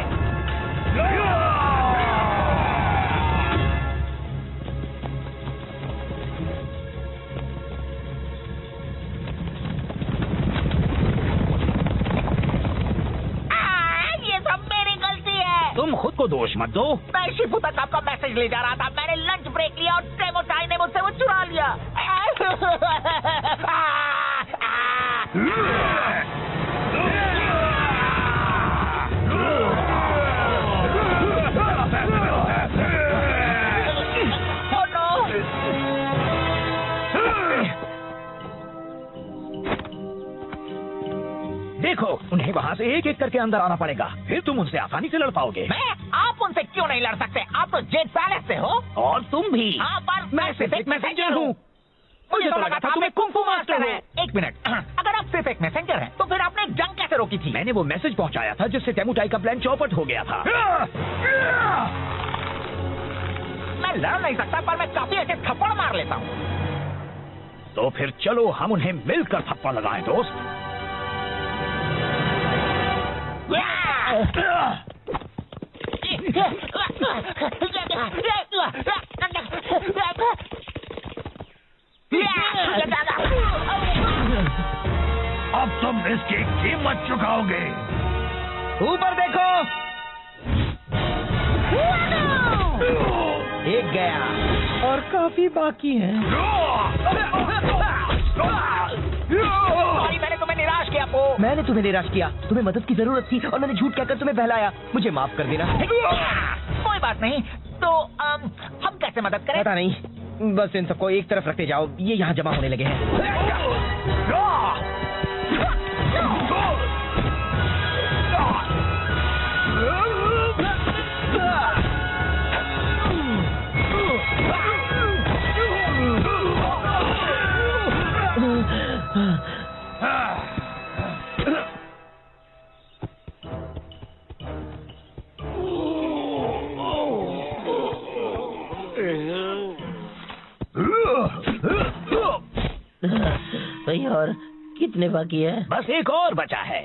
Speaker 3: ये सब मेरी गलती है।
Speaker 1: तुम खुद को दोष मत दो।
Speaker 3: मैं शिफू तक आपका मैसेज ले जा रहा था। मैंने लंच ब्रेक लिया और डेमो चाय ने मुझसे वो चुरा लिया।
Speaker 1: देखो, उन्हें वहाँ से एक एक करके अंदर आना पड़ेगा, फिर तुम उनसे आसानी से लड़ पाओगे।
Speaker 3: आप उनसे क्यों नहीं लड़ सकते? आप तो जेड पैलेस से हो।
Speaker 1: और तुम भी।
Speaker 3: हाँ, पर
Speaker 1: मैं सिर्फ एक मैसेंजर हूँ। मुझे तो लगा था तुम्हें कुंफू मास्टर है।
Speaker 3: एक मिनट, अगर आप सिर्फ एक मैसेंजर हैं, तो फिर आपने जंग कैसे रोकी थी?
Speaker 1: मैंने वो मैसेज पहुँचाया था जिससे टेमुटाई का प्लान चौपट हो गया था।
Speaker 3: मैं लड़ नहीं सकता, पर मैं काफी अच्छे थप्पड़ मार लेता हूँ।
Speaker 1: तो फिर चलो हम उन्हें मिलकर थप्पड़ लगाएं दोस्त। अब तुम इसकी कीमत चुकाओगे।
Speaker 2: ऊपर देखो। गया और काफी बाकी है।
Speaker 3: सॉरी, मैंने तुम्हें निराश किया पो।
Speaker 2: मैंने तुम्हें निराश किया, तुम्हें मदद की जरूरत थी और मैंने झूठ कहकर तुम्हें बहलाया। मुझे माफ कर देना।
Speaker 3: कोई बात नहीं, तो हम कैसे मदद करें?
Speaker 2: पता नहीं, बस इन सबको एक तरफ रखते जाओ, ये यहाँ जमा होने लगे हैं। भाई और कितने बाकी है?
Speaker 1: बस एक और बचा है।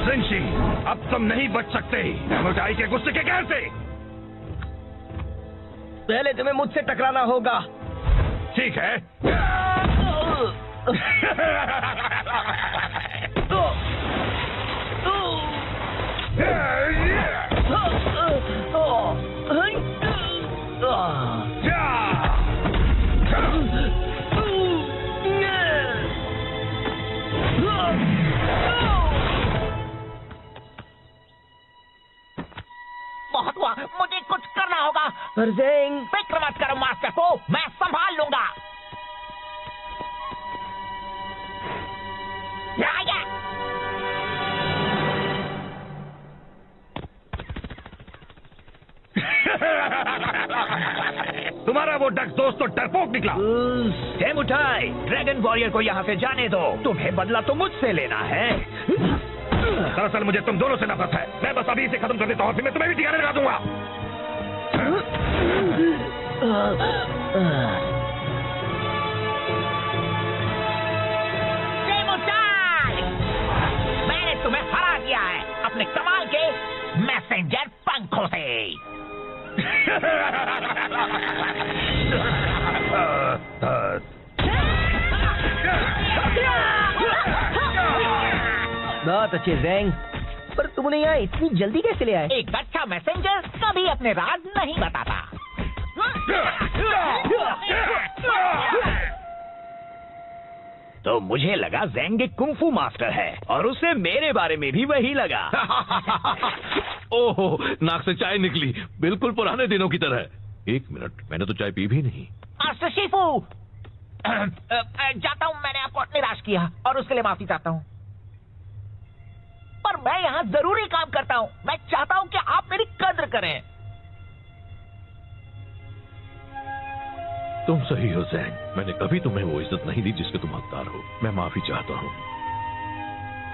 Speaker 4: जिंशी, अब तुम नहीं बच सकते। डेमोटाई के गुस्से के कहर से।
Speaker 2: पहले तुम्हें मुझसे टकराना होगा।
Speaker 4: ठीक है।
Speaker 3: बहुत हुआ, मुझे कुछ करना होगा।
Speaker 2: पर ज़ेंग,
Speaker 3: फिक्र मत करो मास्टर को, मैं संभाल लूंगा।
Speaker 4: तुम्हारा वो डक दोस्त तो डरपोक निकला।
Speaker 1: डेमोटाई, ड्रैगन वॉरियर को यहाँ से जाने दो। तुम्हें बदला तो मुझसे लेना है।
Speaker 4: दरअसल मुझे तुम दोनों से नफरत है। मैं बस अभी इसे खत्म कर देता हूँ, फिर मैं तुम्हें भी ठिकाने लगा दूंगा।
Speaker 3: डेमोटाई, मैंने तुम्हें हरा दिया है अपने कमाल के मैसेंजर पंखों से।
Speaker 2: बहुत अच्छे ज़ेंग, पर तुमने यहाँ इतनी जल्दी कैसे ले आए?
Speaker 3: एक अच्छा मैसेंजर कभी अपने राज नहीं बताता।
Speaker 1: तो मुझे लगा ज़ेंग एक कुंफू मास्टर है और उसे मेरे बारे में भी वही लगा।
Speaker 4: ओहो, नाक से चाय निकली, बिल्कुल पुराने दिनों की तरह। एक मिनट, मैंने तो चाय पी भी नहीं।
Speaker 3: मास्टर शिफू, जाता हूँ, मैंने आपको निराश किया और उसके लिए माफी चाहता हूँ। पर मैं यहाँ जरूरी काम करता हूँ। मैं चाहता हूँ कि आप मेरी कद्र करें।
Speaker 4: तुम सही हो ज़ेंग, मैंने कभी तुम्हें वो इज्जत नहीं दी जिसके तुम हकदार हो। मैं माफी चाहता हूँ।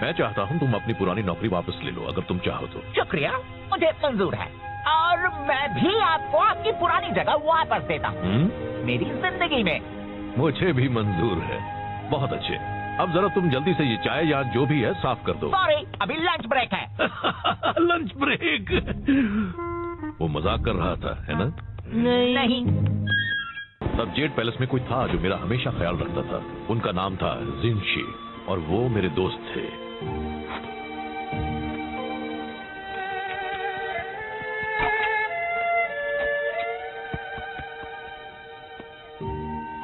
Speaker 4: मैं चाहता हूँ तुम अपनी पुरानी नौकरी वापस ले लो, अगर तुम चाहो तो।
Speaker 3: शुक्रिया, मुझे मंजूर है और मैं भी आपको आपकी पुरानी जगह वापस देता हूँ मेरी जिंदगी में।
Speaker 4: मुझे भी मंजूर है। बहुत अच्छे, अब जरा तुम जल्दी से ये चाय या जो भी है साफ कर दो।
Speaker 3: सॉरी, अभी लंच ब्रेक है।
Speaker 4: Lunch break? वो मजाक कर रहा था, है ना?
Speaker 3: नहीं।
Speaker 4: तब जेड पैलेस में कोई था जो मेरा हमेशा ख्याल रखता था। उनका नाम था जिनशी और वो मेरे दोस्त थे।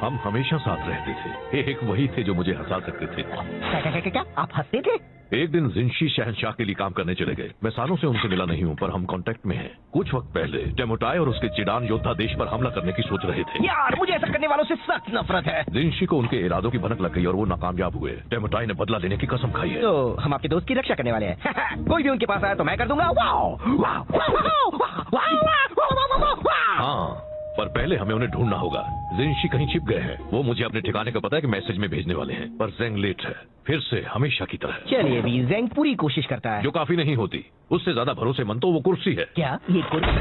Speaker 4: हम हमेशा साथ रहते थे। एक वही थे जो मुझे हंसा सकते थे।
Speaker 3: क्या आप हंसते थे?
Speaker 4: एक दिन जिनशी शहंशाह के लिए काम करने चले गए। मैं सालों से उनसे मिला नहीं हूँ, पर हम कांटेक्ट में हैं। कुछ वक्त पहले डेमोटाई और उसके चिडान योद्धा देश पर हमला करने की सोच रहे थे।
Speaker 2: यार, मुझे ऐसा करने वालों से सख्त नफरत है।
Speaker 4: जिनशी को उनके इरादों की भनक लग गई और वो नाकामयाब हुए। डेमोटाई ने बदला लेने की कसम खाई है।
Speaker 2: तो हम आपके दोस्त की रक्षा करने वाले हैं। कोई भी उनके पास आया तो मैं कर दूंगा।
Speaker 4: हाँ, पर पहले हमें उन्हें ढूंढना होगा। जिनशी कहीं छिप गए हैं। वो मुझे अपने ठिकाने का पता है कि मैसेज में भेजने वाले हैं, पर ज़ेंग लेट है, फिर से हमेशा की तरह।
Speaker 2: चलिए भी, ज़ेंग पूरी कोशिश करता है।
Speaker 4: जो काफी नहीं होती। उससे ज्यादा भरोसेमंद तो वो कुर्सी है।
Speaker 2: क्या ये कुर्सी?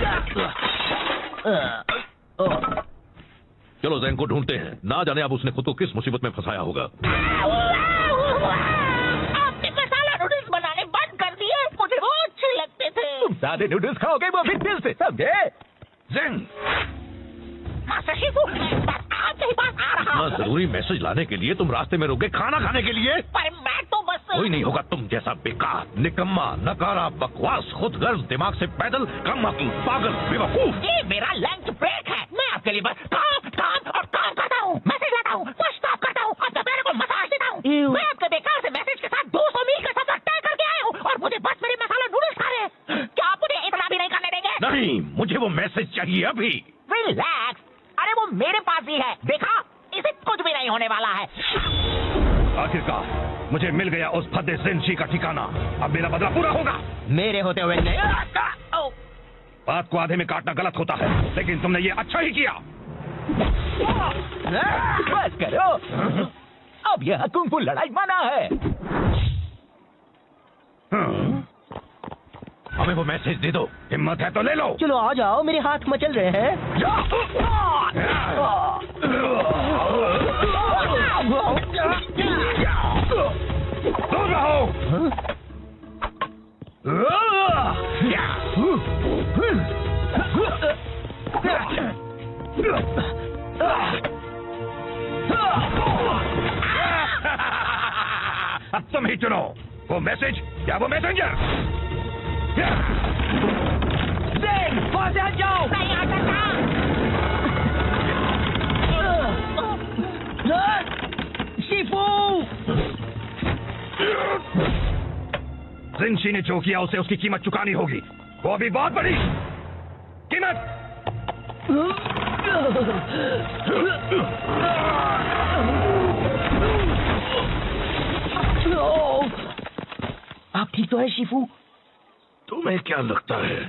Speaker 4: चलो ज़ेंग को ढूंढते हैं। ना जाने अब उसने खुद को किस मुसीबत में फंसाया होगा।
Speaker 3: आपने मसाला नूडल्स बनाने बंद कर दिए। मुझे वो अच्छे लगते थे।
Speaker 1: सादे नूडल्स खाओगे वो फिर दिल से, समझे?
Speaker 4: ज़ेंग,
Speaker 3: मास्टर शिफू, मैं बस आपके पास आ रहा हूँ।
Speaker 4: इतना जरूरी मैसेज लाने के लिए तुम रास्ते में रुक गए, खाना खाने के लिए?
Speaker 3: पर मैं तो बस
Speaker 4: कोई नहीं होगा तुम जैसा बेकार, निकम्मा, नकारा, बकवास, खुदगर्ज, दिमाग से पैदल, कम अक्ल, पागल, बेवकूफ।
Speaker 3: ये मेरा लंच ब्रेक है। मैं आपके लिए बस काम काम और काम करता हूँ, मैसेज लाता हूँ, पुश ऑफ करता हूँ, आपके पैर को मसाज देता हूँ। मैं आपके बेकार से मैसेज के साथ 200 मील का सफर तय करके आया हूँ और मुझे बस मेरे मसाला नूडल्स खा रहे हैं। क्या आप मुझे इतना भी नहीं करने देंगे?
Speaker 4: नहीं, मुझे वो मैसेज चाहिए अभी।
Speaker 3: रिलैक्स, अरे वो मेरे पास ही है, देखा, इसे कुछ भी नहीं होने वाला है।
Speaker 4: आखिरकार मुझे मिल गया उस भद्दे जिनशी का ठिकाना। अब मेरा बदला पूरा होगा।
Speaker 2: मेरे होते हुए नहीं।
Speaker 4: बात को आधे में काटना गलत होता है, लेकिन तुमने ये अच्छा ही किया।
Speaker 3: बस करो, अब यह कुंग फू लड़ाई मना है।
Speaker 4: हमें वो मैसेज दे दो, हिम्मत है तो ले लो।
Speaker 2: चलो आ जाओ, मेरे हाथ मचल रहे हैं।
Speaker 4: दूर रहो। अब तुम ही चुनो, वो मैसेज या वो मैसेंजर।
Speaker 2: वहां से हट जाओ।
Speaker 3: नहीं आ सकता।
Speaker 2: शिफू,
Speaker 4: जिनशी ने जो किया उसे उसकी कीमत चुकानी होगी, वो भी बहुत बड़ी कीमत।
Speaker 2: आप ठीक तो है शिफू?
Speaker 4: तुम्हें क्या लगता है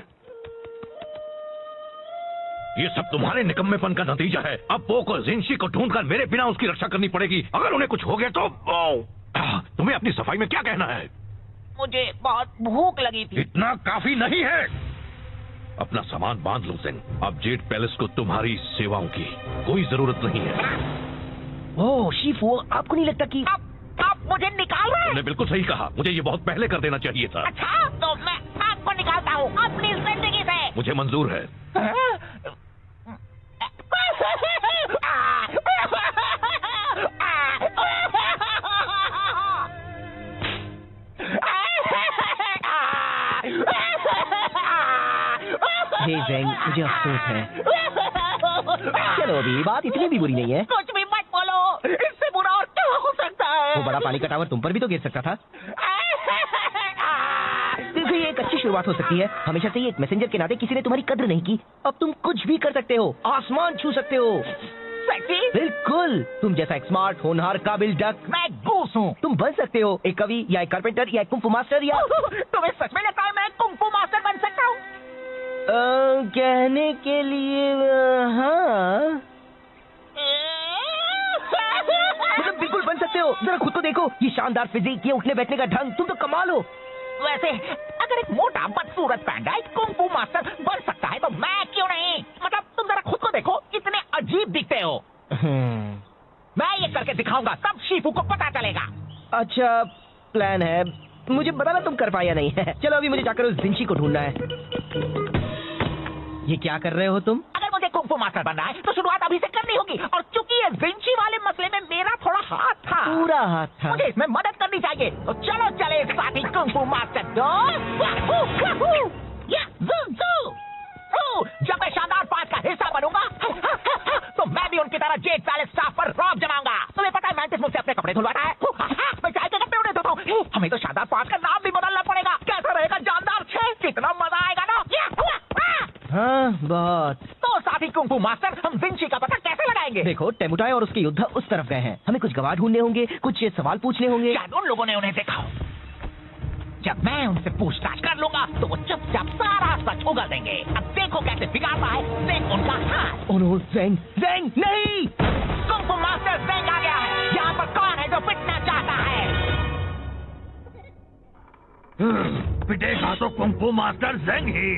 Speaker 4: ये सब तुम्हारे निकम्मेपन का नतीजा है? अब पो को जिनशी को ढूंढकर मेरे बिना उसकी रक्षा करनी पड़ेगी। अगर उन्हें कुछ हो गया तो तुम्हें अपनी सफाई में क्या कहना है?
Speaker 3: मुझे बहुत भूख लगी थी।
Speaker 4: इतना काफी नहीं है। अपना सामान बांध लो जिन। अब जेड पैलेस को तुम्हारी सेवाओं की कोई जरूरत नहीं है।
Speaker 2: ओह शिफू, आपको नहीं लगता कि
Speaker 3: आप मुझे निकाल रहे हैं?
Speaker 4: तुमने बिल्कुल सही कहा, मुझे ये बहुत पहले कर देना चाहिए था।
Speaker 3: अच्छा, तो मैं आपको निकालता हूँ अपनी जिंदगी से।
Speaker 4: मुझे मंजूर है।
Speaker 2: हे ज़ेंग, मुझे अफसोस है। चलो अभी बात इतनी भी बुरी नहीं है।
Speaker 3: कुछ भी मत बोलो, इससे बुरा और क्या हो सकता है?
Speaker 2: वो बड़ा पानी का टावर तुम पर भी तो गिर सकता था। देखो ये एक अच्छी शुरुआत हो सकती है। हमेशा से ही एक मैसेंजर के नाते किसी ने तुम्हारी कद्र नहीं की। अब तुम कुछ भी कर सकते हो, आसमान छू सकते हो।
Speaker 3: सेक्सी?
Speaker 2: बिल्कुल, तुम जैसा एक स्मार्ट, होनहार, काबिल डक।
Speaker 3: मैं गूस हूँ।
Speaker 2: तुम बन सकते हो एक कवि या एक कारपेंटर या एक कुंग फू मास्टर या
Speaker 3: तुम्हें सच में लगता है मैं कुंग फू मास्टर बन सकता हूँ?
Speaker 2: कहने के लिए हाँ, मतलब बिल्कुल बन सकते हो। जरा खुद को देखो, ये शानदार फिजिक, ये उठने बैठने का ढंग, तुम तो कमाल हो।
Speaker 3: वैसे अगर एक मोटा बदसूरत पैंडा एक कुंग फू मास्टर बन सकता है तो मैं क्यों नहीं? मतलब तुम जरा खुद को देखो, कितने अजीब दिखते हो। मैं ये करके दिखाऊंगा, तब शिफू को पता चलेगा।
Speaker 2: अच्छा प्लान है, मुझे बताना तुम कर पाया नहीं है। चलो अभी मुझे जाकर उस जिनशी को ढूंढना है। ये क्या कर रहे हो तुम?
Speaker 3: अगर मुझे कुंग फू मास्टर बनना है तो शुरुआत अभी से करनी होगी, और चूंकि ये जिनशी वाले मसले में मेरा थोड़ा हाथ था,
Speaker 2: पूरा हाथ था।
Speaker 3: मुझे इसमें मदद करनी चाहिए। तो चलो चले साथी कुंग फू मास्टर दोस्त। जब मैं शानदार पांच का हिस्सा बनूंगा तो मैं भी उनकी तरह जेड पैलेस स्टाफ पर रौब जमाऊंगा। तुम्हें पता है मैंटिस मुझसे अपने कपड़े धुलवाता है, मैं चाय के कपड़े उन्हें धोता हूँ। हमें तो शानदार पांच का नाम भी बदलना पड़ेगा। कैसा रहेगा जानदार 6? कितना मजा आएगा ना।
Speaker 2: हाँ बहुत।
Speaker 3: तो साथी कुंग फू मास्टर, हम जिनशी का पता कैसे लगाएंगे?
Speaker 2: देखो टेमुटाई और उसके योद्धा उस तरफ गए हैं। हमें कुछ गवाह ढूंढने होंगे, कुछ सवाल पूछने होंगे।
Speaker 3: शायद उन लोगों ने उन्हें देखा हो। जब मैं उनसे पूछताछ कर लूंगा तो वो चुपचाप सारा सच उगल देंगे। अब देखो कैसे बिगाड़ता है ज़ेंग उनका हाथ।
Speaker 2: ओह नो, ज़ेंग, ज़ेंग नहीं!
Speaker 3: कुंग फू मास्टर ज़ेंग आ गया है। यहाँ पर कौन है जो पिटना चाहता है?
Speaker 4: पिटेगा तो कुंग फू मास्टर ज़ेंग ही।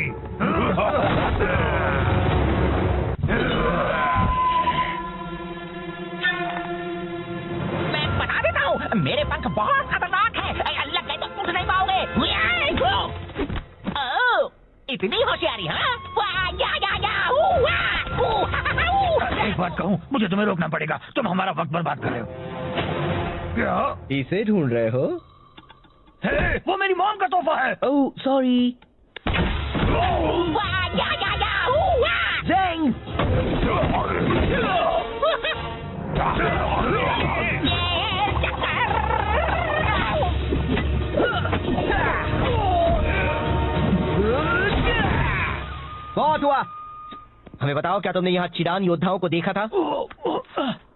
Speaker 3: मैं बता देता हूँ, मेरे पंख बहुत खतरनाक है। लग गए तो उठ नहीं पाओगे। इतनी होशियारी, हाँ?
Speaker 1: एक बात कहूँ, मुझे तुम्हें रोकना पड़ेगा। तुम हमारा वक्त बर्बाद कर रहे हो। क्या?
Speaker 2: इसे ढूंढ रहे हो?
Speaker 1: हे, वो मेरी मॉम का तोहफा है।
Speaker 2: Oh sorry. ज़ेंग! बहुत हुआ। हमें बताओ, क्या तुमने यहाँ चिडान योद्धाओं को देखा था?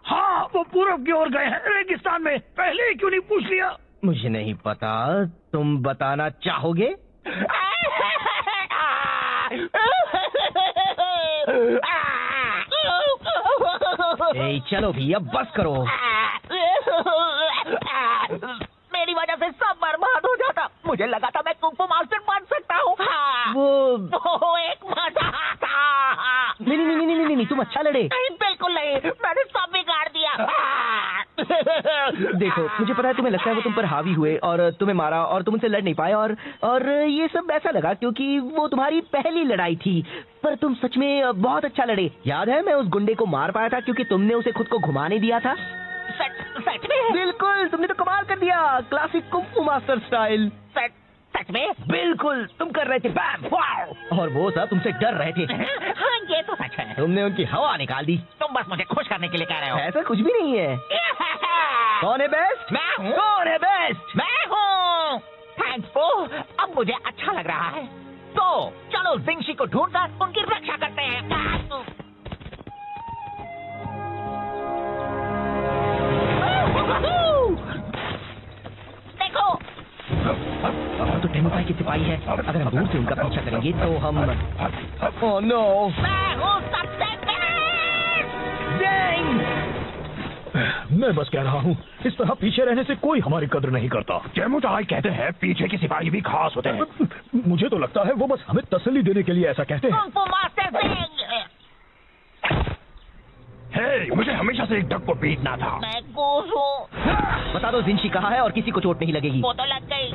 Speaker 1: हाँ, वो पूरब की ओर गए हैं, रेगिस्तान में। पहले ही क्यों नहीं पूछ लिया?
Speaker 2: मुझे नहीं पता, तुम बताना चाहोगे? ए, चलो भी, अब बस करो।
Speaker 3: मेरी वजह से सब बर्बाद हो जाता। मुझे लगा था मैं कुंग फू मास्टर बन सकता हूँ। वो एक मजा था।
Speaker 2: नहीं, तुम अच्छा लड़े।
Speaker 3: नहीं, बिल्कुल नहीं, मैंने सब बिगाड़ दिया।
Speaker 2: देखो, मुझे पता है तुम्हें लगता है वो तुम पर हावी हुए और तुम्हें मारा और तुम उनसे लड़ नहीं पाए और ये सब ऐसा लगा क्योंकि वो तुम्हारी पहली लड़ाई थी। पर तुम सच में बहुत अच्छा लड़े। याद है, मैं उस गुंडे को मार पाया था क्योंकि तुमने उसे खुद को घुमाने दिया था।
Speaker 3: सच में?
Speaker 2: बिल्कुल, तुमने तो कमाल कर दिया, क्लासिक कुंग फू मास्टर स्टाइल।
Speaker 3: सच में?
Speaker 2: बिल्कुल, तुम कर रहे थे बैम वाओ, और वो सब तुमसे डर रहे थे।
Speaker 3: हाँ, ये तो सच है।
Speaker 2: तुमने उनकी हवा निकाल दी।
Speaker 3: तुम बस मुझे खुश करने के लिए कह रहे हो।
Speaker 2: ऐसा कुछ भी नहीं है। कौन है बेस्ट?
Speaker 3: मैं हूँ।
Speaker 2: कौन है बेस्ट?
Speaker 3: मैं हूँ। थैंक्स फू, अब मुझे अच्छा लग रहा है। तो चलो जिंगशी को ढूंढकर उनकी रक्षा करते हैं। देखो,
Speaker 2: तो टेमुपाई के सिपाही है। अगर हम दूर से उनका पीछा करेंगे तो हम ओह नो,
Speaker 3: मैं हूँ सबसे बेस्ट।
Speaker 1: मैं बस कह रहा हूँ, इस तरह पीछे रहने से कोई हमारी कद्र नहीं करता। जेमुटाई कहते हैं पीछे के सिपाही भी खास होते हैं। मुझे तो लगता है वो बस हमें तसल्ली देने के लिए ऐसा कहते हैं।
Speaker 3: कुंग फू मास्टर ज़ेंग।
Speaker 1: हे, मुझे हमेशा से एक डक को पीटना था।
Speaker 3: मैं गोस हूँ।
Speaker 2: बता दो जिंशी कहाँ है और किसी को चोट नहीं लगेगी।
Speaker 3: वो तो लग गई।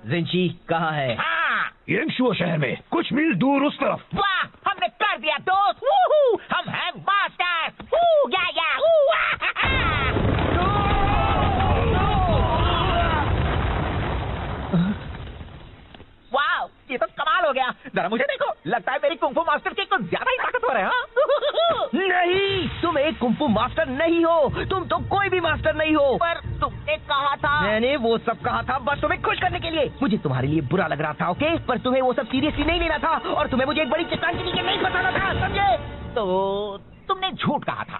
Speaker 2: जिंशी कहाँ है?
Speaker 3: हाँ,
Speaker 1: येंगशुओ शहर में कुछ मील दूर उस तरफ।
Speaker 3: वाह, हमने कर दिया दोस्त। वूहू, हम हैं मास्टर। वू, या, वू, वाह, ये तो कमाल हो गया। जरा मुझे देखो, लगता है मेरी कुंग फू मास्टर की कुछ ज्यादा ही ताकतवर है। हाँ?
Speaker 2: नहीं, तुम एक कुंग फू मास्टर नहीं हो। तुम तो कोई भी मास्टर नहीं हो।
Speaker 3: पर तुमने कहा था।
Speaker 2: मैंने वो सब कहा था बस तुम्हें खुश करने के लिए। मुझे तुम्हारे लिए बुरा लग रहा था, ओके? पर तुम्हें वो सब सीरियसली नहीं लेना था और तुम्हें मुझे एक बड़ी चट्टान के नीचे नहीं बताना था, समझे?
Speaker 3: तो तुमने झूठ कहा था।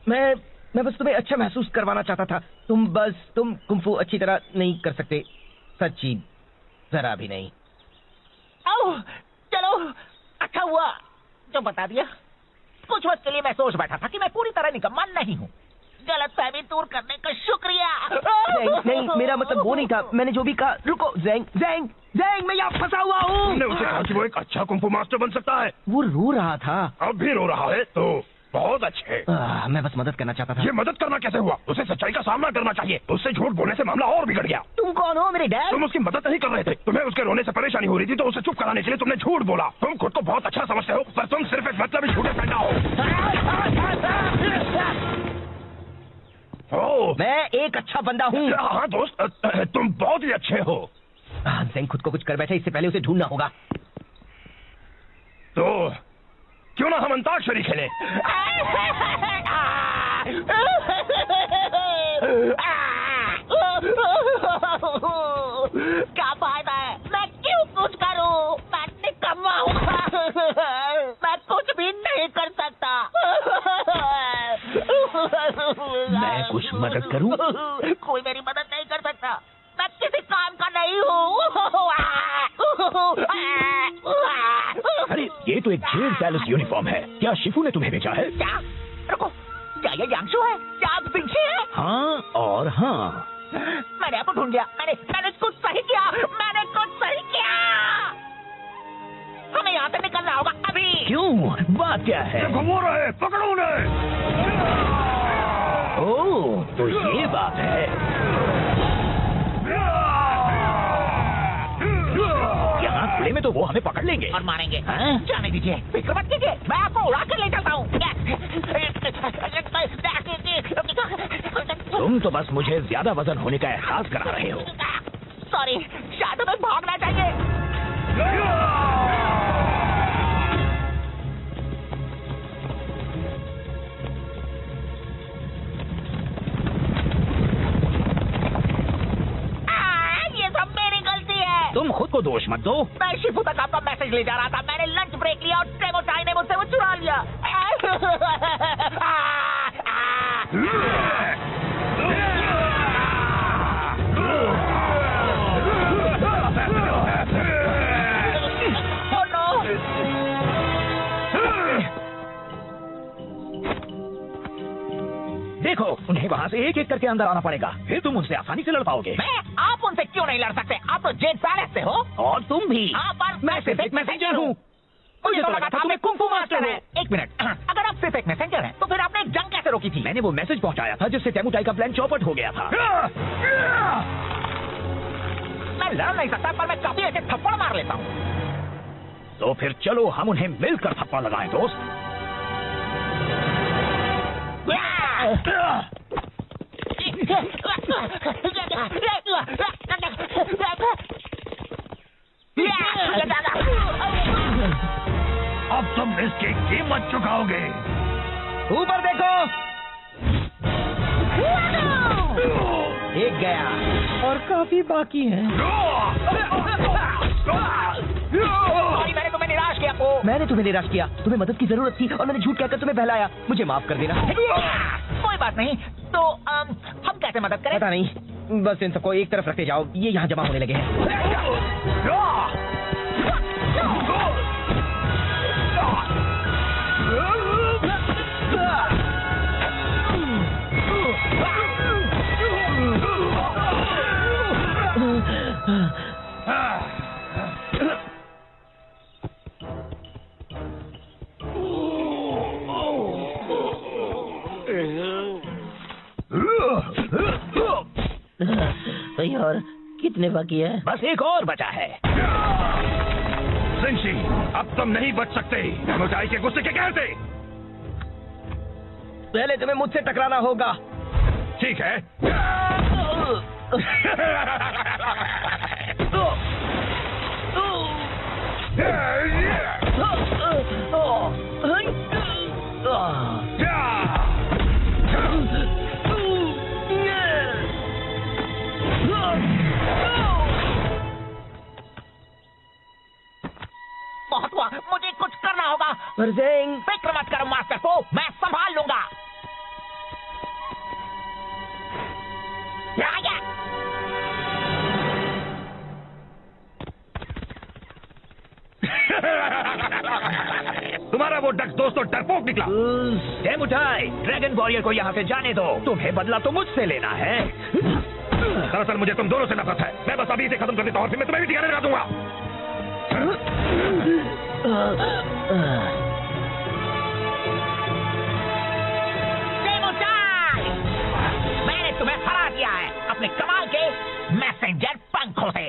Speaker 2: मैं बस तुम्हें अच्छा महसूस करवाना चाहता था। तुम कुंग फू अच्छी तरह नहीं कर सकते, सच्ची जरा भी नहीं।
Speaker 3: ओह, चलो, अच्छा हुआ जो बता दिया। कुछ वक्त के लिए मैं सोच बैठा था कि मैं पूरी तरह निकम्मा नहीं हूँ। गलतफहमी दूर करने का शुक्रिया।
Speaker 2: नहीं, मेरा मतलब वो नहीं था। मैंने जो भी कहा। रुको, ज़ेंग, मैं यहाँ फंसा हुआ हूँ।
Speaker 1: तुमने उसे कहा कि वो एक अच्छा कुंग फू मास्टर बन सकता है।
Speaker 2: वो रो रहा था।
Speaker 1: अब भी रो रहा है तो बहुत अच्छे।
Speaker 2: मैं बस मदद करना चाहता था।
Speaker 1: ये मदद करना कैसे हुआ? उसे सच्चाई का सामना करना चाहिए। उससे झूठ बोलने से मामला और बिगड़ गया।
Speaker 2: तुम कौन हो, मेरे डैड?
Speaker 1: तुम उसकी मदद नहीं कर रहे थे। तुम्हें उसके रोने से परेशानी हो रही थी तो उसे चुप कराने के लिए तुमने झूठ बोला। तुम खुद को बहुत अच्छा समझते हो पर तुम सिर्फ एक मतलबी झूठे पैदा हो।
Speaker 2: मैं एक अच्छा बंदा हूँ।
Speaker 1: हाँ दोस्त, तुम बहुत ही अच्छे हो।
Speaker 2: ज़ेंग खुद को कुछ कर बैठे, इससे पहले उसे ढूंढना होगा।
Speaker 1: तो क्यों ना हम अंताक्षरी खेलें?
Speaker 3: क्या फायदा है? मैं क्यों कुछ करूं? मैं निकम्मा हूँ। मैं कुछ भी नहीं कर सकता।
Speaker 2: मैं कुछ मदद करूं?
Speaker 3: कोई मेरी मदद नहीं कर सकता। मैं किसी काम का नहीं हूँ।
Speaker 1: अरे ये तो एक जेल पैलेस यूनिफॉर्म है। क्या शिफू ने तुम्हें भेजा है?
Speaker 3: क्या? रुको, क्या ये यांगशु है? क्या आप जिंगशी है?
Speaker 1: हाँ और हाँ।
Speaker 3: मैंने आपको ढूंढ लिया। मैंने कुछ सही किया। मैंने कुछ सही किया। यहाँ से निकलना होगा अभी।
Speaker 2: क्यों? बात क्या है?
Speaker 1: घुमा रहे, पकड़ो उन्हें।
Speaker 2: ओह, तो ये बात है। यहाँ खुले में तो वो हमें पकड़ लेंगे
Speaker 3: और मारेंगे।
Speaker 2: हाँ?
Speaker 3: जाने दीजिए, फिक्र मत कीजिए, मैं आपको उड़ा कर ले चलता हूँ।
Speaker 2: तुम तो बस मुझे ज्यादा वजन होने का एहसास करा रहे हो।
Speaker 3: सॉरी, शायद हमें भागना चाहिए। ये सब मेरी गलती है।
Speaker 2: तुम खुद को दोष मत दो।
Speaker 3: मैं शिफू तक आपका मैसेज ले जा रहा था, मैंने लंच ब्रेक लिया और टेमोचाई ने मुझसे वो चुरा लिया।
Speaker 2: देखो, उन्हें वहाँ से एक एक करके अंदर आना पड़ेगा, फिर तुम उनसे आसानी से लड़ पाओगे।
Speaker 3: मैं आप उनसे क्यों नहीं लड़ सकते? आप तो जेड पैलेस से हो।
Speaker 2: और तुम भी।
Speaker 3: हाँ, पर
Speaker 2: मैं सिर्फ एक मैसेंजर हूँ।
Speaker 3: मुझे तो लगा था मैं कुंफू मास्टर है। एक मिनट, अगर आप सिर्फ एक मैसेंजर हैं, तो फिर आपने एक जंग कैसे रोकी थी?
Speaker 2: मैंने वो मैसेज पहुँचाया था जिससे टेमुटाई का प्लान चौपट हो गया था।
Speaker 3: मैं लड़ नहीं सकता, पर मैं काफी ऐसे थप्पड़ मार लेता हूँ।
Speaker 2: तो फिर चलो हम उन्हें मिलकर थप्पड़ लगाएं, दोस्त।
Speaker 1: अब तुम इसकी कीमत चुकाओगे।
Speaker 2: ऊपर देखो। एक गया और काफी बाकी है।
Speaker 3: मैंने तुम्हें निराश किया।
Speaker 2: मैंने तुम्हें निराश किया, तुम्हें मदद की जरूरत थी और मैंने झूठ कहकर तुम्हें बहलाया। मुझे माफ कर देना।
Speaker 3: कोई बात नहीं, तो हम कैसे मदद करें?
Speaker 2: पता नहीं, बस इन सबको एक तरफ रखते जाओ, ये यहाँ जमा होने लगे हैं।
Speaker 5: भाई और कितने बाकी है?
Speaker 2: बस एक और बचा है।
Speaker 1: जिंशी, अब तुम नहीं बच सकते। टेमुटाई के गुस्से के कहर से।
Speaker 2: पहले तुम्हें मुझसे टकराना होगा।
Speaker 1: ठीक है।
Speaker 3: बहुत हुआ, मुझे कुछ करना होगा।
Speaker 2: ज़ेंग,
Speaker 3: फिक्र मत करो मास्टर को, मैं संभाल लूंगा।
Speaker 1: तुम्हारा वो डक दोस्त तो डरपोक निकला।
Speaker 2: टेमुटाई, ड्रैगन वॉरियर को यहाँ से जाने दो। तुम्हें बदला तो मुझसे लेना है।
Speaker 1: दरअसल मुझे तुम दोनों से नफरत है। मैं बस अभी इसे खत्म कर देता हूँ और फिर मैं तुम्हें भी ठिकाने लगा दूंगा।
Speaker 3: टेमुटाई, मैंने तुम्हें हरा दिया है अपने कमाल के मैसेंजर पंखों से।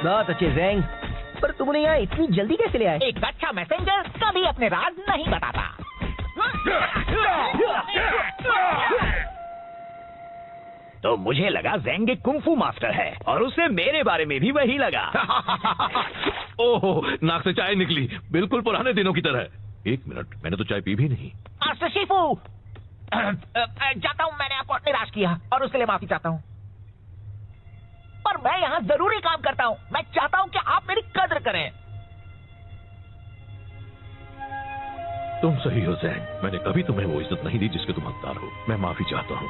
Speaker 2: बहुत अच्छे ज़ेंग, पर तुम यहाँ इतनी जल्दी कैसे ले आए?
Speaker 3: एक अच्छा मैसेंजर कभी अपने राज नहीं बताता।
Speaker 2: तो मुझे लगा ज़ेंग एक कुंफू मास्टर है और उसे मेरे बारे में भी वही लगा।
Speaker 4: ओहो, नाक से चाय निकली, बिल्कुल पुराने दिनों की तरह। एक मिनट, मैंने तो चाय पी भी नहीं।
Speaker 3: मास्टर शिफू, जाता हूँ, मैंने आपको निराश किया और उसके लिए माफी चाहता हूँ। पर मैं यहाँ जरूरी काम करता हूँ। मैं चाहता हूँ कि आप मेरी कद्र करें।
Speaker 4: तुम सही हो ज़ेंग, मैंने कभी तुम्हें वो इज्जत नहीं दी जिसके तुम हकदार हो। मैं माफी चाहता हूँ।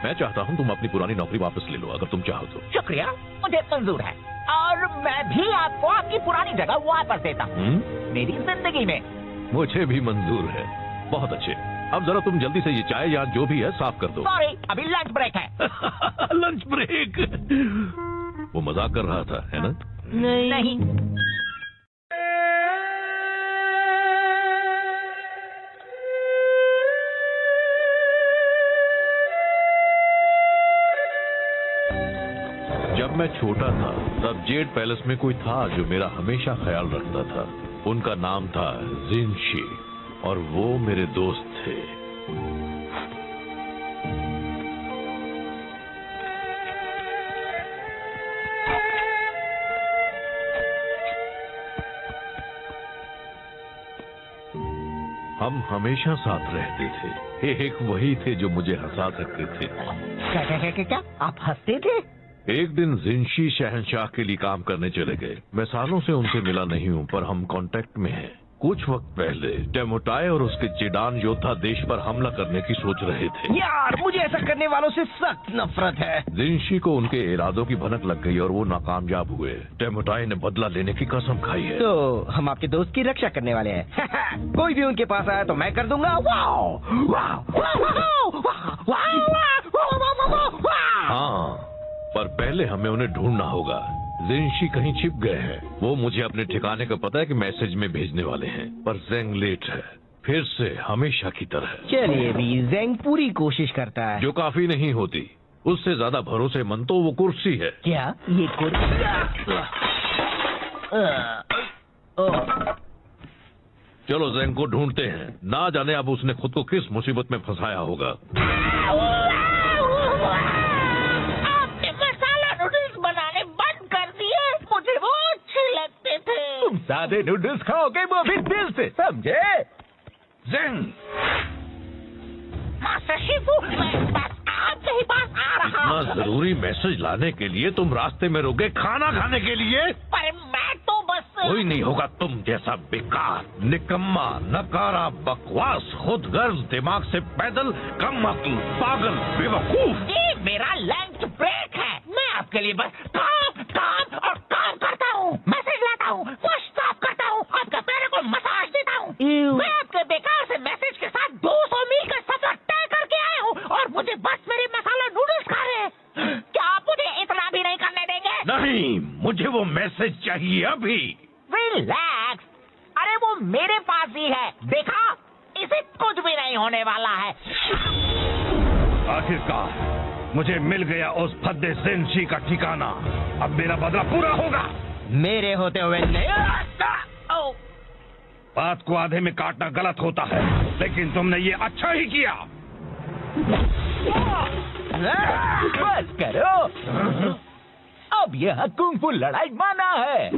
Speaker 4: मैं चाहता हूँ तुम अपनी पुरानी नौकरी वापस ले लो, अगर तुम चाहो तो।
Speaker 3: शुक्रिया, मुझे मंजूर है और मैं भी आपको आपकी पुरानी जगह वापस देता हूँ। मेरी जिंदगी में।
Speaker 4: मुझे भी मंजूर है। बहुत अच्छे, अब जरा तुम जल्दी से ये चाय या जो भी है साफ कर दो।
Speaker 3: सॉरी, अभी लंच ब्रेक है।
Speaker 4: Lunch break. वो मजाक कर रहा था, है ना?
Speaker 3: नहीं।
Speaker 4: जब मैं छोटा था तब जेड पैलेस में कोई था जो मेरा हमेशा ख्याल रखता था। उनका नाम था जिनशी और वो मेरे दोस्त थे। हम हमेशा साथ रहते थे। एक वही थे जो मुझे हंसा सकते थे।
Speaker 3: क्या? आप हंसते थे?
Speaker 4: एक दिन जिनशी शहंशाह के लिए काम करने चले गए। मैं सालों से उनसे मिला नहीं हूँ, पर हम कांटेक्ट में हैं। कुछ वक्त पहले टेमोटाई और उसके जेडान योद्धा देश पर हमला करने की सोच रहे थे।
Speaker 2: यार, मुझे ऐसा करने वालों से सख्त नफरत है।
Speaker 4: जिनशी को उनके इरादों की भनक लग गई और वो नाकामयाब हुए। टेमोटाई ने बदला लेने की कसम खाई है।
Speaker 2: तो हम आपके दोस्त की रक्षा करने वाले हैं। कोई भी उनके पास आया तो मैं कर दूंगा। Wow, wow, wow, wow.
Speaker 4: हाँ, पर पहले हमें उन्हें ढूंढना होगा। जिनशी कहीं छिप गए हैं। वो मुझे अपने ठिकाने का पता है कि मैसेज में भेजने वाले हैं, पर जेंग लेट है, फिर से हमेशा की तरह।
Speaker 2: चलिए भी, जेंग पूरी कोशिश करता है।
Speaker 4: जो काफी नहीं होती। उससे ज्यादा भरोसेमंद तो वो कुर्सी है।
Speaker 2: क्या ये कुर्सी?
Speaker 4: चलो जेंग को ढूंढते हैं। ना जाने अब उसने खुद को किस मुसीबत में फंसाया होगा।
Speaker 1: सादे नूडल्स खाओगे, वो भी दिल से, समझे?
Speaker 4: जेंग,
Speaker 3: मास्टर शिफू, मैं बस आपके ही पास आ रहा हूँ।
Speaker 4: इतना जरूरी मैसेज लाने के लिए तुम रास्ते में रुके खाना खाने के लिए?
Speaker 3: पर मैं तो बस
Speaker 4: कोई नहीं होगा तुम जैसा बेकार, निकम्मा, नकारा, बकवास, खुद गर्म, दिमाग से पैदल, कम अक्ल, पागल, बेवकूफ।
Speaker 3: ये मेरा लंच ब्रेक है। मैं आपके लिए बस काम काम और काम करता हूँ। मैसेज लाता हूँ, वॉश साफ करता हूँ, आपके पैरों को मसाज देता हूँ। मैं आपके बेकार से मैसेज के साथ 200 मील का सफर तय करके आया हूँ और मुझे बस मेरे मसाला नूडल्स खा रहे हैं। क्या आप मुझे इतना भी नहीं करने देंगे?
Speaker 4: नहीं, मुझे वो मैसेज चाहिए अभी।
Speaker 3: रिलैक्स, अरे वो मेरे पास ही है, देखा? इसे कुछ भी नहीं होने वाला है।
Speaker 1: आखिरकार मुझे मिल गया उस फद्दे जिनशी का ठिकाना। अब मेरा बदला पूरा होगा।
Speaker 2: मेरे होते हुए नहीं।
Speaker 1: बात को आधे में काटना गलत होता है, लेकिन तुमने ये अच्छा ही किया।
Speaker 2: बस करो, अब यह कुंग-फू लड़ाई माना है।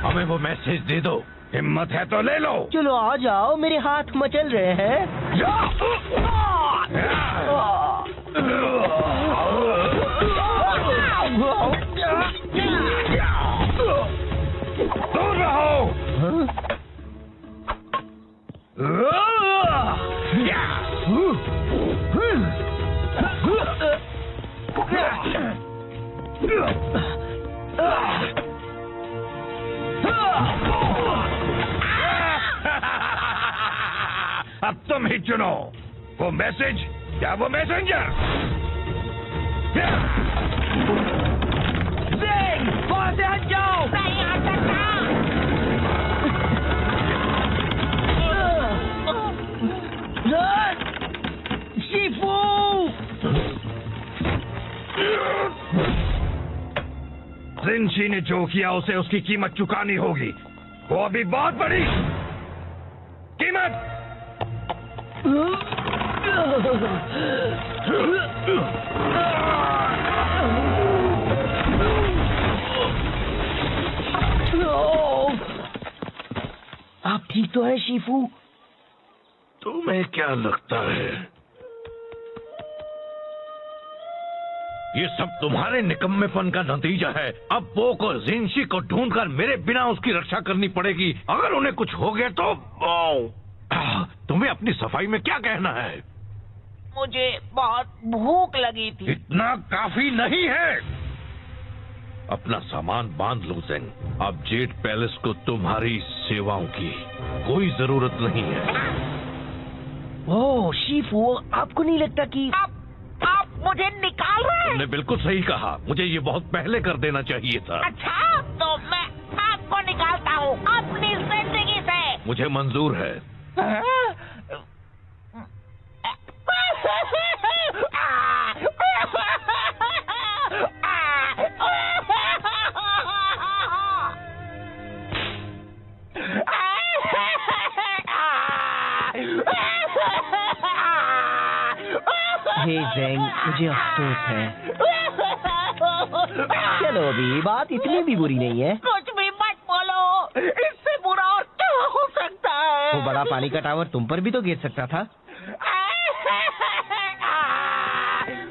Speaker 4: हमें वो मैसेज दे दो।
Speaker 1: हिम्मत है तो ले लो।
Speaker 2: चलो आ जाओ, मेरे हाथ मचल रहे हैं।
Speaker 1: दूर रहो। अब तुम ही चुनो, वो मैसेज या वो मैसेंजर।
Speaker 2: वहाँ से हट जाओ।
Speaker 3: नहीं आ सकता।
Speaker 2: शिफू,
Speaker 1: जिनशी ने जो किया उसे उसकी कीमत चुकानी होगी। वो अभी बहुत बड़ी कीमत।
Speaker 2: आप ठीक तो है शिफू?
Speaker 4: तुम्हें क्या लगता है ये सब तुम्हारे निकम्मेपन का नतीजा है? अब वो को जिनशी को ढूंढकर मेरे बिना उसकी रक्षा करनी पड़ेगी। अगर उन्हें कुछ हो गया तो तुम्हें अपनी सफाई में क्या कहना है?
Speaker 3: मुझे बहुत भूख लगी थी।
Speaker 1: इतना काफी नहीं है।
Speaker 4: अपना सामान बांध लो ज़ेंग। अब जेड पैलेस को तुम्हारी सेवाओं की कोई जरूरत नहीं है।
Speaker 2: ओह शिफू, आपको नहीं लगता कि
Speaker 3: आप मुझे निकाल रहे हैं?
Speaker 4: तुमने बिल्कुल सही कहा, मुझे ये बहुत पहले कर देना चाहिए था।
Speaker 3: अच्छा, तो मैं आपको निकालता हूँ अपनी जिंदगी से।
Speaker 4: मुझे मंजूर है।
Speaker 2: हे ज़ेंग, मुझे अफसोस है। चलो अभी बात इतनी भी बुरी नहीं है।
Speaker 3: कुछ भी मत बोलो, इससे बुरा और क्या हो सकता है?
Speaker 2: वो बड़ा पानी का टावर तुम पर भी तो गिर सकता था।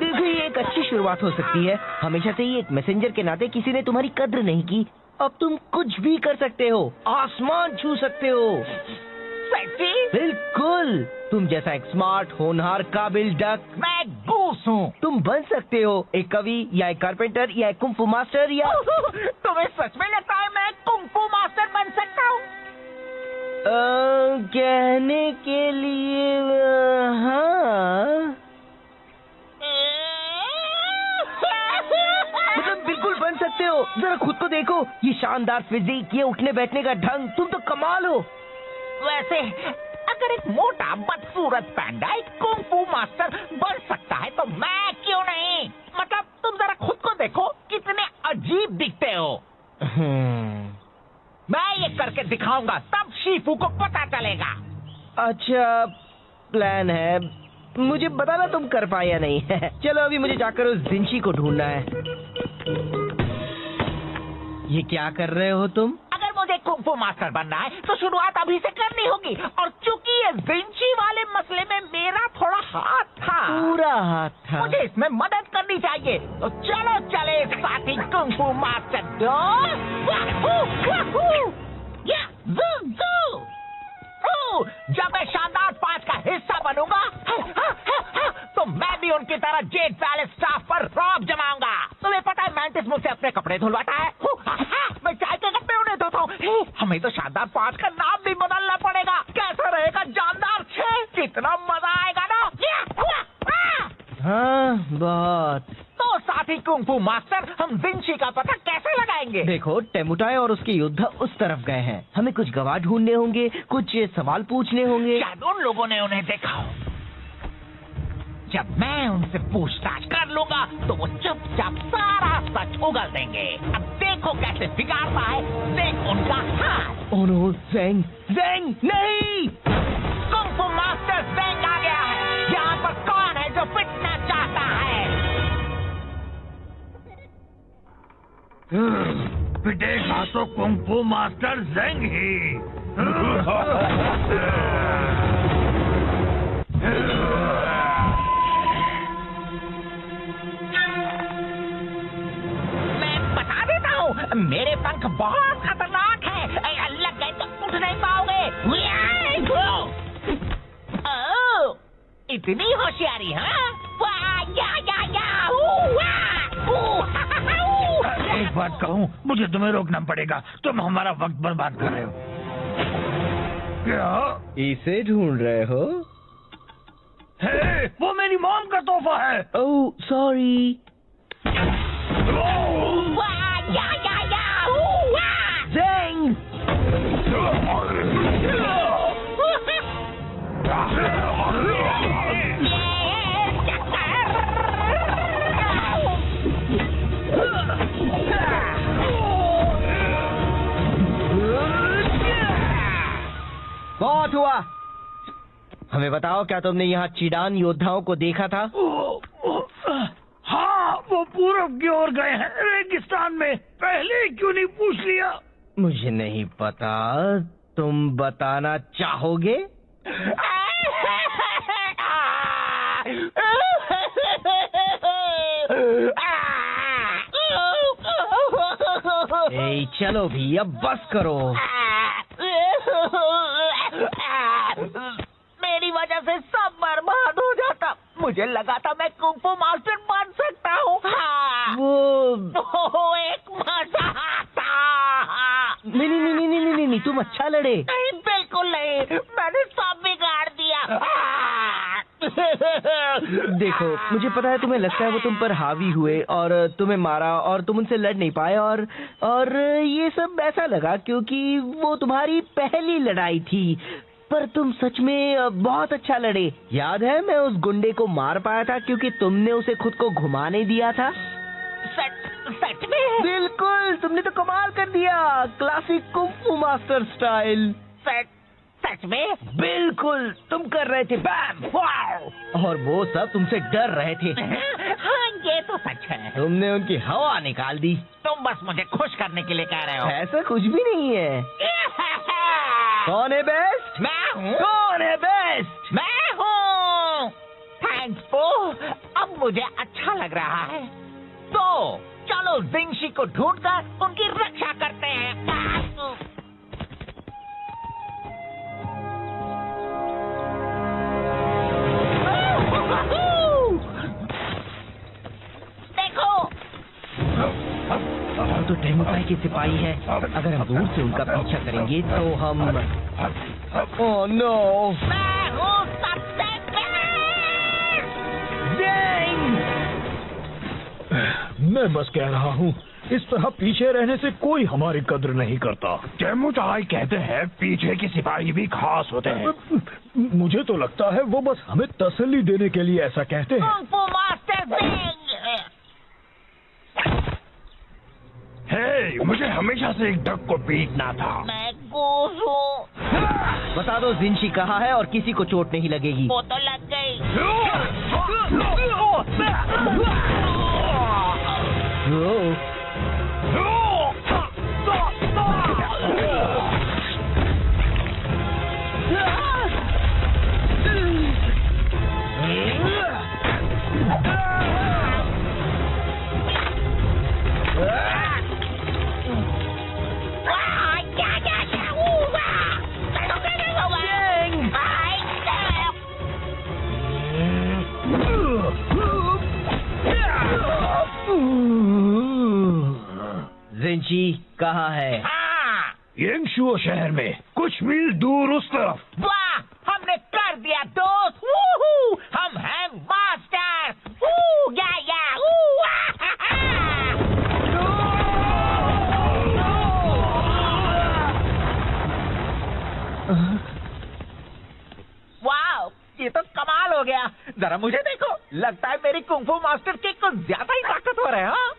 Speaker 2: देखो, ये एक अच्छी शुरुआत हो सकती है। हमेशा से ही एक मैसेंजर के नाते किसी ने तुम्हारी कद्र नहीं की। अब तुम कुछ भी कर सकते हो, आसमान छू सकते हो।
Speaker 3: सच्ची?
Speaker 2: बिल्कुल, तुम जैसा एक स्मार्ट, होनहार, काबिल डक।
Speaker 3: मैं गूस हूँ।
Speaker 2: तुम बन सकते हो एक कवि या एक कारपेंटर या एक कुंफू मास्टर या
Speaker 3: तुम्हें सच में लगता है मैं कुंफू मास्टर बन सकता हूँ?
Speaker 2: कहने के लिए हाँ, मतलब बिल्कुल बन सकते हो। जरा खुद को देखो, ये शानदार फिजिक, ये उठने बैठने का ढंग, तुम तो कमाल हो।
Speaker 3: वैसे अगर एक मोटा बदसूरत पैंडा एक कुंफू मास्टर बन सकता है तो मैं क्यों नहीं? मतलब तुम जरा खुद को देखो, कितने अजीब दिखते हो। मैं ये करके दिखाऊंगा, तब शिफू को पता चलेगा।
Speaker 2: अच्छा प्लान है, मुझे बताना तुम कर पाए या नहीं। चलो अभी मुझे जाकर उस जिंशी को ढूंढना है। ये क्या कर रहे हो तुम?
Speaker 3: अगर मुझे कुंफू मास्टर बनना है तो शुरुआत अभी से करनी होगी, और चूंकि ये जिंशी वाले मसले में मेरा थोड़ा हाथ था,
Speaker 2: पूरा हाथ था।
Speaker 3: मुझे इसमें मदद करनी चाहिए। तो चलो चले साथी कुंफू मास्टर। जब मैं शानदार 5 का हिस्सा बनूंगा तो मैं भी उनकी तरह जेड पैलेस स्टाफ पर रौब जमाऊंगा। तुम्हें पता है मैंटिस मुझसे अपने कपड़े धुलवाता है। मैं चाय के कपड़े उन्हें धोता हूँ। हमें तो शानदार 5 का नाम भी बदलना पड़ेगा। कैसा रहेगा जानदार 6? कितना मजा आएगा ना।
Speaker 2: हाँ बहुत।
Speaker 3: तो साथी कुंफू मास्टर, हम जिंशी का पता कैसे लगाएंगे?
Speaker 2: देखो, टेमुटाई और उसके योद्धा उस तरफ गए हैं। हमें कुछ गवाह ढूंढने होंगे, कुछ सवाल पूछने होंगे।
Speaker 3: शायद उन लोगों ने उन्हें देखा हो। जब मैं उनसे पूछताछ कर लूंगा तो वो चुपचाप सारा सच उगल देंगे। अब देखो कैसे बिगाड़ता है, देख उनका हाथ।
Speaker 2: ओह नो, ज़ेंग, ज़ेंग नहीं!
Speaker 3: कुंफू मास्टर ज़ेंग आ गया है। यहाँ पर कौन है जो पिटना चाहता है?
Speaker 4: पिटेगा तो कुंफू मास्टर ज़ेंग ही।
Speaker 3: मैं बता देता हूँ, मेरे पंख बहुत खतरनाक है। लग गए तो उठ नहीं पाओगे। ओह, इतनी होशियारी, हाँ?
Speaker 1: एक बात कहूँ, मुझे तुम्हें रोकना पड़ेगा। तुम हमारा वक्त बर्बाद कर रहे हो। क्या
Speaker 2: इसे ढूंढ रहे हो?
Speaker 1: है? वो मेरी मॉम का तोहफा है।
Speaker 2: Oh sorry. ज़ेंग! बहुत हुआ। हमें बताओ, क्या तुमने यहाँ चीडान योद्धाओं को देखा था?
Speaker 1: हाँ, वो पूरब की ओर गए हैं, रेगिस्तान में। पहले क्यों नहीं पूछ लिया?
Speaker 2: मुझे नहीं पता, तुम बताना चाहोगे? ए, चलो भी, अब बस करो।
Speaker 3: मेरी वजह से सब बर्बाद हो जाता। मुझे लगा था मैं कुंफू मास्टर बन सकता हूँ। हाँ।
Speaker 2: वो
Speaker 3: एक
Speaker 2: नहीं, तुम अच्छा लड़े।
Speaker 3: नहीं, बिल्कुल नहीं, मैंने सब बिगाड़ दिया।
Speaker 2: देखो, मुझे पता है तुम्हें लगता है वो तुम पर हावी हुए और तुम्हें मारा और तुम उनसे लड़ नहीं पाए और ये सब ऐसा लगा क्योंकि वो तुम्हारी पहली लड़ाई थी। पर तुम सच में बहुत अच्छा लड़े। याद है मैं उस गुंडे को मार पाया था क्योंकि तुमने उसे खुद को घुमाने दिया था।
Speaker 3: सच में?
Speaker 2: बिल्कुल, तुमने तो कमाल कर दिया, क्लासिक कुंफू मास्टर स्टाइल।
Speaker 3: सच में?
Speaker 2: बिल्कुल, तुम कर रहे थे बैम वाव, और वो सब तुमसे डर रहे थे।
Speaker 3: हाँ, ये तो सच है।
Speaker 2: तुमने उनकी हवा निकाल दी।
Speaker 3: तुम बस मुझे खुश करने के लिए कह रहे हो।
Speaker 2: ऐसा कुछ भी नहीं है। कौन है बेस्ट?
Speaker 3: मैं हूँ।
Speaker 2: कौन है बेस्ट?
Speaker 3: मैं हूँ। थैंक्स पो, अब मुझे अच्छा लग रहा है। तो चलो जिंशी को ढूंढकर उनकी रक्षा करते हैं। देखो,
Speaker 2: तो टेमुकाई के सिपाही है। अगर हम दूर से उनका पीछा करेंगे तो हम ओह नो,
Speaker 3: मैं हूँ सबसे बेस्ट।
Speaker 1: मैं बस कह रहा हूँ, इस तरह पीछे रहने से कोई हमारी कद्र नहीं करता।
Speaker 4: चेमुचाई कहते हैं पीछे के सिपाही भी खास होते हैं।
Speaker 1: मुझे तो लगता है वो बस हमें तसल्ली देने के लिए ऐसा कहते हैं।
Speaker 3: कुंफू मास्टर जिंग।
Speaker 4: हे, मुझे हमेशा से एक डक को पीटना था।
Speaker 3: मैं गूस हूँ।
Speaker 2: बता दो जिंशी कहाँ है और किसी को चोट नहीं लगेगी।
Speaker 3: वो तो लग गई।
Speaker 2: जिंशी कहाँ है?
Speaker 3: हाँ,
Speaker 1: येंगशुओ शहर में कुछ मील दूर उस तरफ।
Speaker 3: वाह, हमने कर दिया दोस्त। वूहू, हम हैं मास्टर। वू, या, वू, वाह, ये तो कमाल हो गया। जरा मुझे देखो, लगता है मेरी कुंफू मास्टर की कुछ ज्यादा ही ताकतवर है। हाँ?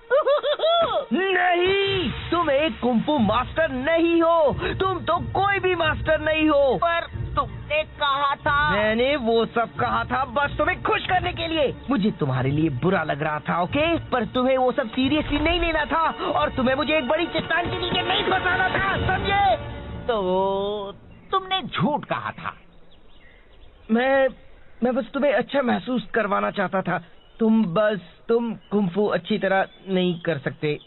Speaker 2: नहीं, तुम एक कुंफू मास्टर नहीं हो। तुम तो कोई भी मास्टर नहीं हो।
Speaker 3: पर तुमने कहा था।
Speaker 2: मैंने वो सब कहा था बस तुम्हें खुश करने के लिए। मुझे तुम्हारे लिए बुरा लग रहा था, ओके? पर तुम्हें वो सब सीरियसली नहीं लेना था और तुम्हें मुझे एक बड़ी चट्टान के नीचे नहीं फंसाना था, समझे?
Speaker 3: तो तुमने झूठ कहा था।
Speaker 2: मैं बस तुम्हें अच्छा महसूस करवाना चाहता था। तुम कुंफू अच्छी तरह नहीं कर सकते,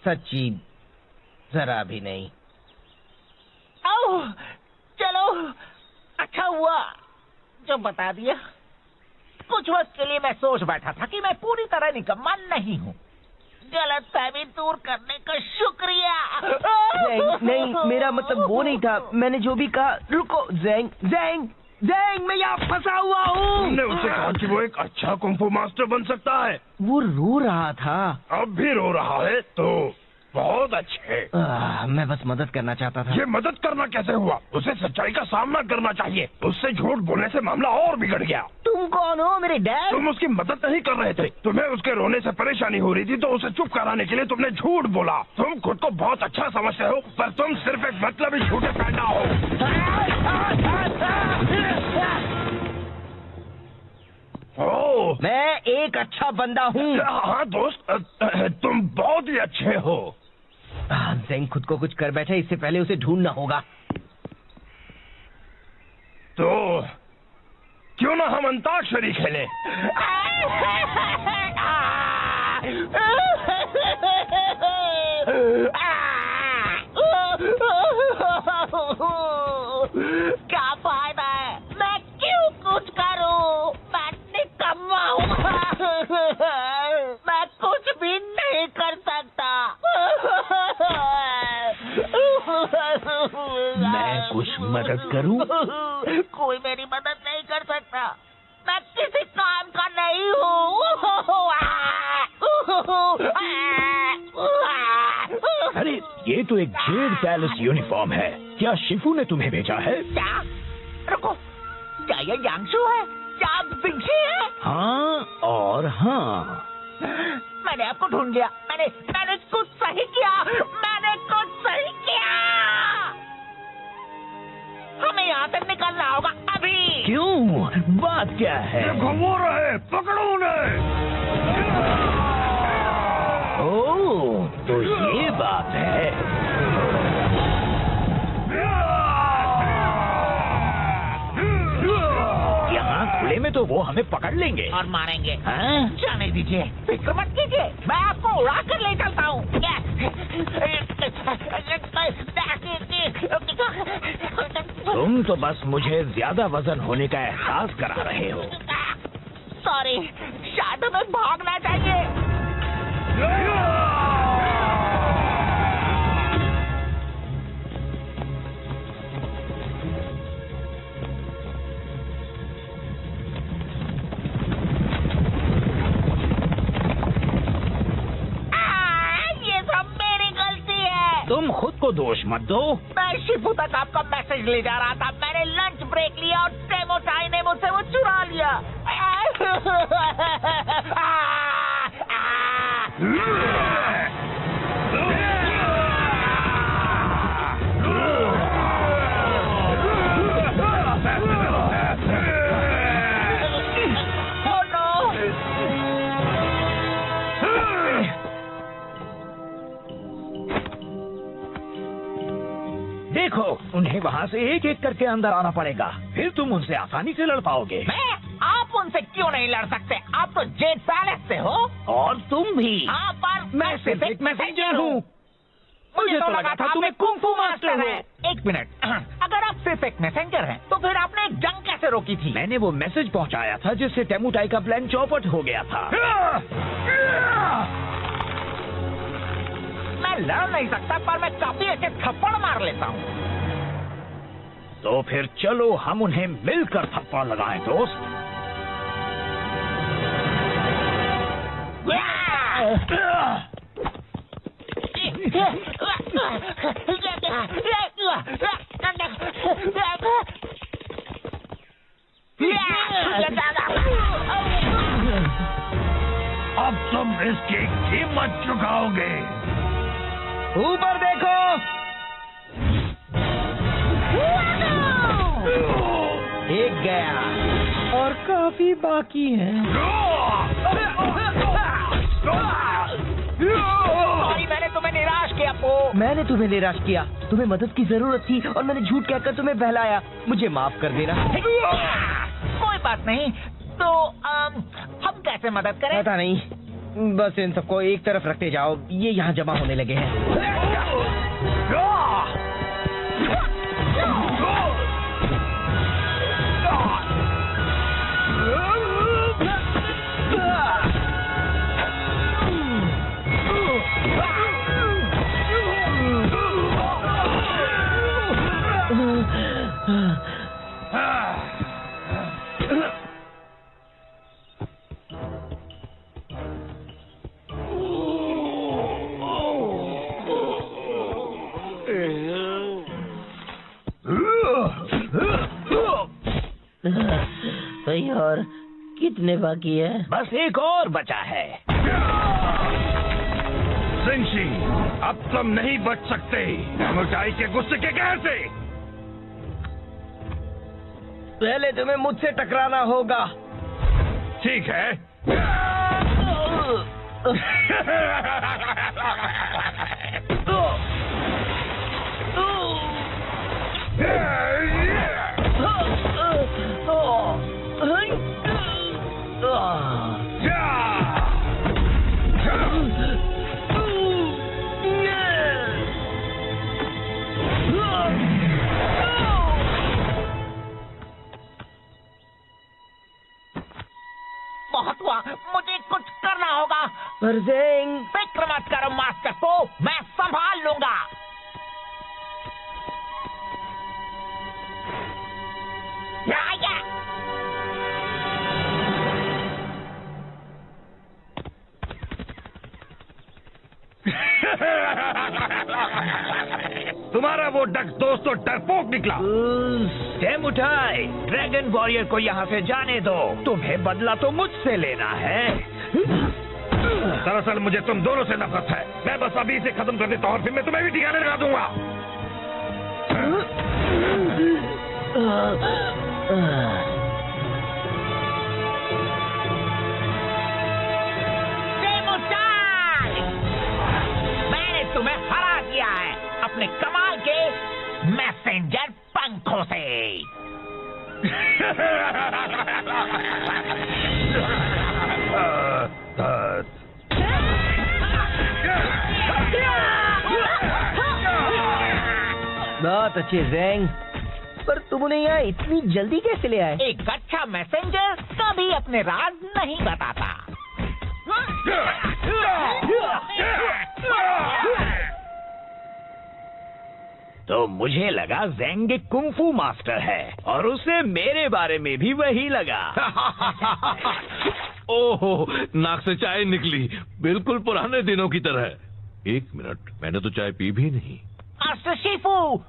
Speaker 2: सच्ची जरा भी नहीं।
Speaker 3: ओह, चलो, अच्छा हुआ जो बता दिया। कुछ वक्त के लिए मैं सोच बैठा था कि मैं पूरी तरह निकम्मा नहीं हूँ। गलतफहमी दूर करने का शुक्रिया।
Speaker 2: नहीं, मेरा मतलब वो नहीं था। मैंने जो भी कहा। रुको, ज़ेंग, मैं यहाँ फंसा हुआ हूँ।
Speaker 4: तुमने उसे कहा कि वो एक अच्छा कुंफू मास्टर बन सकता है।
Speaker 2: वो रो रहा था।
Speaker 4: अब भी रो रहा है तो बहुत अच्छे।
Speaker 2: मैं बस मदद करना चाहता था।
Speaker 4: ये मदद करना कैसे हुआ? उसे सच्चाई का सामना करना चाहिए। उससे झूठ बोलने से मामला और बिगड़ गया।
Speaker 2: तुम कौन हो, मेरे डैड?
Speaker 4: तुम उसकी मदद नहीं कर रहे थे। तुम्हें उसके रोने से परेशानी हो रही थी तो उसे चुप कराने के लिए तुमने झूठ बोला। तुम खुद को बहुत अच्छा समझते हो पर तुम सिर्फ एक मतलबी झूठे पैदा हो। ओह,
Speaker 2: मैं एक अच्छा बंदा हूँ।
Speaker 4: हाँ दोस्त, तुम बहुत ही अच्छे हो।
Speaker 2: ज़ेंग खुद को कुछ कर बैठे, इससे पहले उसे ढूंढना होगा।
Speaker 4: तो क्यों ना हम अंताक्षरी खेलें?
Speaker 3: क्या फायदा है? मैं क्यों कुछ करूं? मैं निकम्मा हूँ। मैं कुछ भी नहीं कर सकता।
Speaker 1: मदद करूं?
Speaker 3: कोई मेरी मदद नहीं कर सकता, मैं किसी काम का नहीं हूँ।
Speaker 1: अरे ये तो एक जेड पैलेस यूनिफॉर्म है। क्या शिफू ने तुम्हें भेजा है?
Speaker 3: क्या? रुको, क्या ये यांगशु है? क्या आप जिंगशी है?
Speaker 1: हाँ और हाँ।
Speaker 3: मैंने आपको ढूंढ लिया। मैंने कुछ सही किया। मैंने कुछ सही किया। हमें यहाँ से निकलना होगा अभी।
Speaker 1: क्यों? बात क्या है?
Speaker 4: घुमा रहे, पकड़ो उन्हें।
Speaker 1: ओह, तो ये बात है। यहाँ खुले में तो वो हमें पकड़ लेंगे
Speaker 3: और मारेंगे।
Speaker 1: हाँ?
Speaker 3: जाने दीजिए, फिक्र मत कीजिए, मैं आपको उड़ा कर ले चलता हूँ।
Speaker 1: तुम तो बस मुझे ज्यादा वजन होने का एहसास करा रहे हो।
Speaker 3: सॉरी, शायद हमें भागना चाहिए।
Speaker 1: तुम खुद को दोष मत दो।
Speaker 3: मैं शिफू तक आपका मैसेज ले जा रहा था। मैंने लंच ब्रेक लिया और टेमोटाई ने मुझसे वो चुरा लिया।
Speaker 1: देखो, उन्हें वहाँ से एक एक करके अंदर आना पड़ेगा, फिर तुम उनसे आसानी से लड़ पाओगे।
Speaker 3: मैं? आप उनसे क्यों नहीं लड़ सकते? आप तो जेड पैलेस से हो।
Speaker 1: और तुम भी।
Speaker 3: हाँ, पर
Speaker 1: मैं सिर्फ एक मैसेंजर हूँ। मुझे तो लगा था तुम्हें कुंफू मास्टर हो।
Speaker 3: एक मिनट, अगर आप सिर्फ एक मैसेंजर हैं, तो फिर आपने एक जंग कैसे रोकी थी?
Speaker 1: मैंने वो मैसेज पहुँचाया था जिससे टेमुटाई का प्लान चौपट हो गया था।
Speaker 3: मैं लड़ नहीं सकता, पर मैं काफी अच्छे थप्पड़ मार लेता हूँ।
Speaker 1: तो फिर चलो हम उन्हें मिलकर थप्पड़ लगाएं, दोस्त।
Speaker 4: अब तुम इसकी कीमत चुकाओगे।
Speaker 2: ऊपर देखो। एक गया और काफी बाकी है।
Speaker 3: सॉरी, मैंने तुम्हें निराश किया।
Speaker 2: मैंने तुम्हें निराश किया। तुम्हें मदद की जरूरत थी और मैंने झूठ कहकर तुम्हें बहलाया। मुझे माफ कर देना।
Speaker 3: कोई बात नहीं। तो हम कैसे मदद करें?
Speaker 2: पता नहीं, बस इन सबको एक तरफ रखते जाओ। ये यहाँ जमा होने लगे हैं।
Speaker 5: भाई, और कितने बाकी है?
Speaker 1: बस एक और बचा है।
Speaker 4: जिंगशी, अब तुम नहीं बच सकते टेमुटाई के गुस्से के कहर से।
Speaker 2: पहले तुम्हें मुझसे टकराना होगा।
Speaker 4: ठीक है।
Speaker 3: बहुत हुआ, मुझे कुछ करना होगा।
Speaker 2: परजेंग,
Speaker 3: फिक्र मत करो मास्टर को, मैं संभाल लूंगा।
Speaker 4: तुम्हारा वो दोस्त तो डरपोक निकला।
Speaker 1: जैमुठाई, ड्रैगन वॉरियर को यहाँ से जाने दो। तुम्हें बदला तो मुझसे लेना है।
Speaker 4: दरअसल मुझे तुम दोनों से नफरत है। मैं बस अभी इसे खत्म कर देता हूँ और फिर मैं तुम्हें भी ठिकाने लगा दूंगा।
Speaker 3: मैंने तुम्हें हरा दिया है अपने कमाल के मैसेंजर पंखों से।
Speaker 2: बहुत अच्छे ज़ैंग, पर तुम उन्हें यहाँ इतनी जल्दी कैसे ले आए?
Speaker 3: एक अच्छा मैसेंजर कभी अपने राज नहीं बताता।
Speaker 1: तो मुझे लगा ज़ैंग एक कुंफू मास्टर है और उसे मेरे बारे में भी वही लगा।
Speaker 4: ओहो, नाक से चाय निकली, बिल्कुल पुराने दिनों की तरह। 1 मिनट, मैंने तो चाय पी भी नहीं।
Speaker 3: मास्टर शिफू,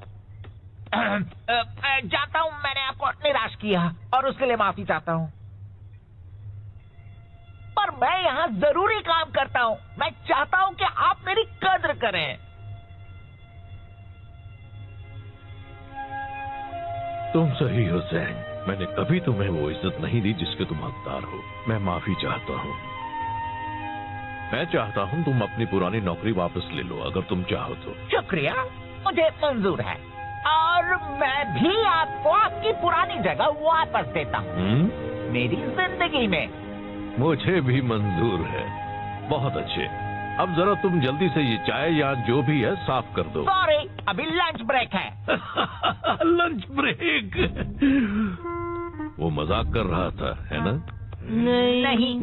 Speaker 3: जानता हूँ मैंने आपको निराश किया और उसके लिए माफी चाहता हूँ, पर मैं यहाँ जरूरी काम करता हूँ। मैं चाहता हूँ कि आप मेरी कद्र करें।
Speaker 4: तुम सही हो ज़ैंग, मैंने कभी तुम्हें वो इज्जत नहीं दी जिसके तुम हकदार हो। मैं माफी चाहता हूँ। मैं चाहता हूँ तुम अपनी पुरानी नौकरी वापस ले लो, अगर तुम चाहो तो।
Speaker 3: शुक्रिया, मुझे मंजूर है और मैं भी आपको आपकी पुरानी जगह वापस देता हूँ मेरी जिंदगी में।
Speaker 4: मुझे भी मंजूर है। बहुत अच्छे, अब जरा तुम जल्दी से ये चाय या जो भी है साफ कर दो।
Speaker 3: सॉरी, अभी लंच ब्रेक है।
Speaker 4: Lunch break? वो मजाक कर रहा था, है ना?
Speaker 3: नहीं।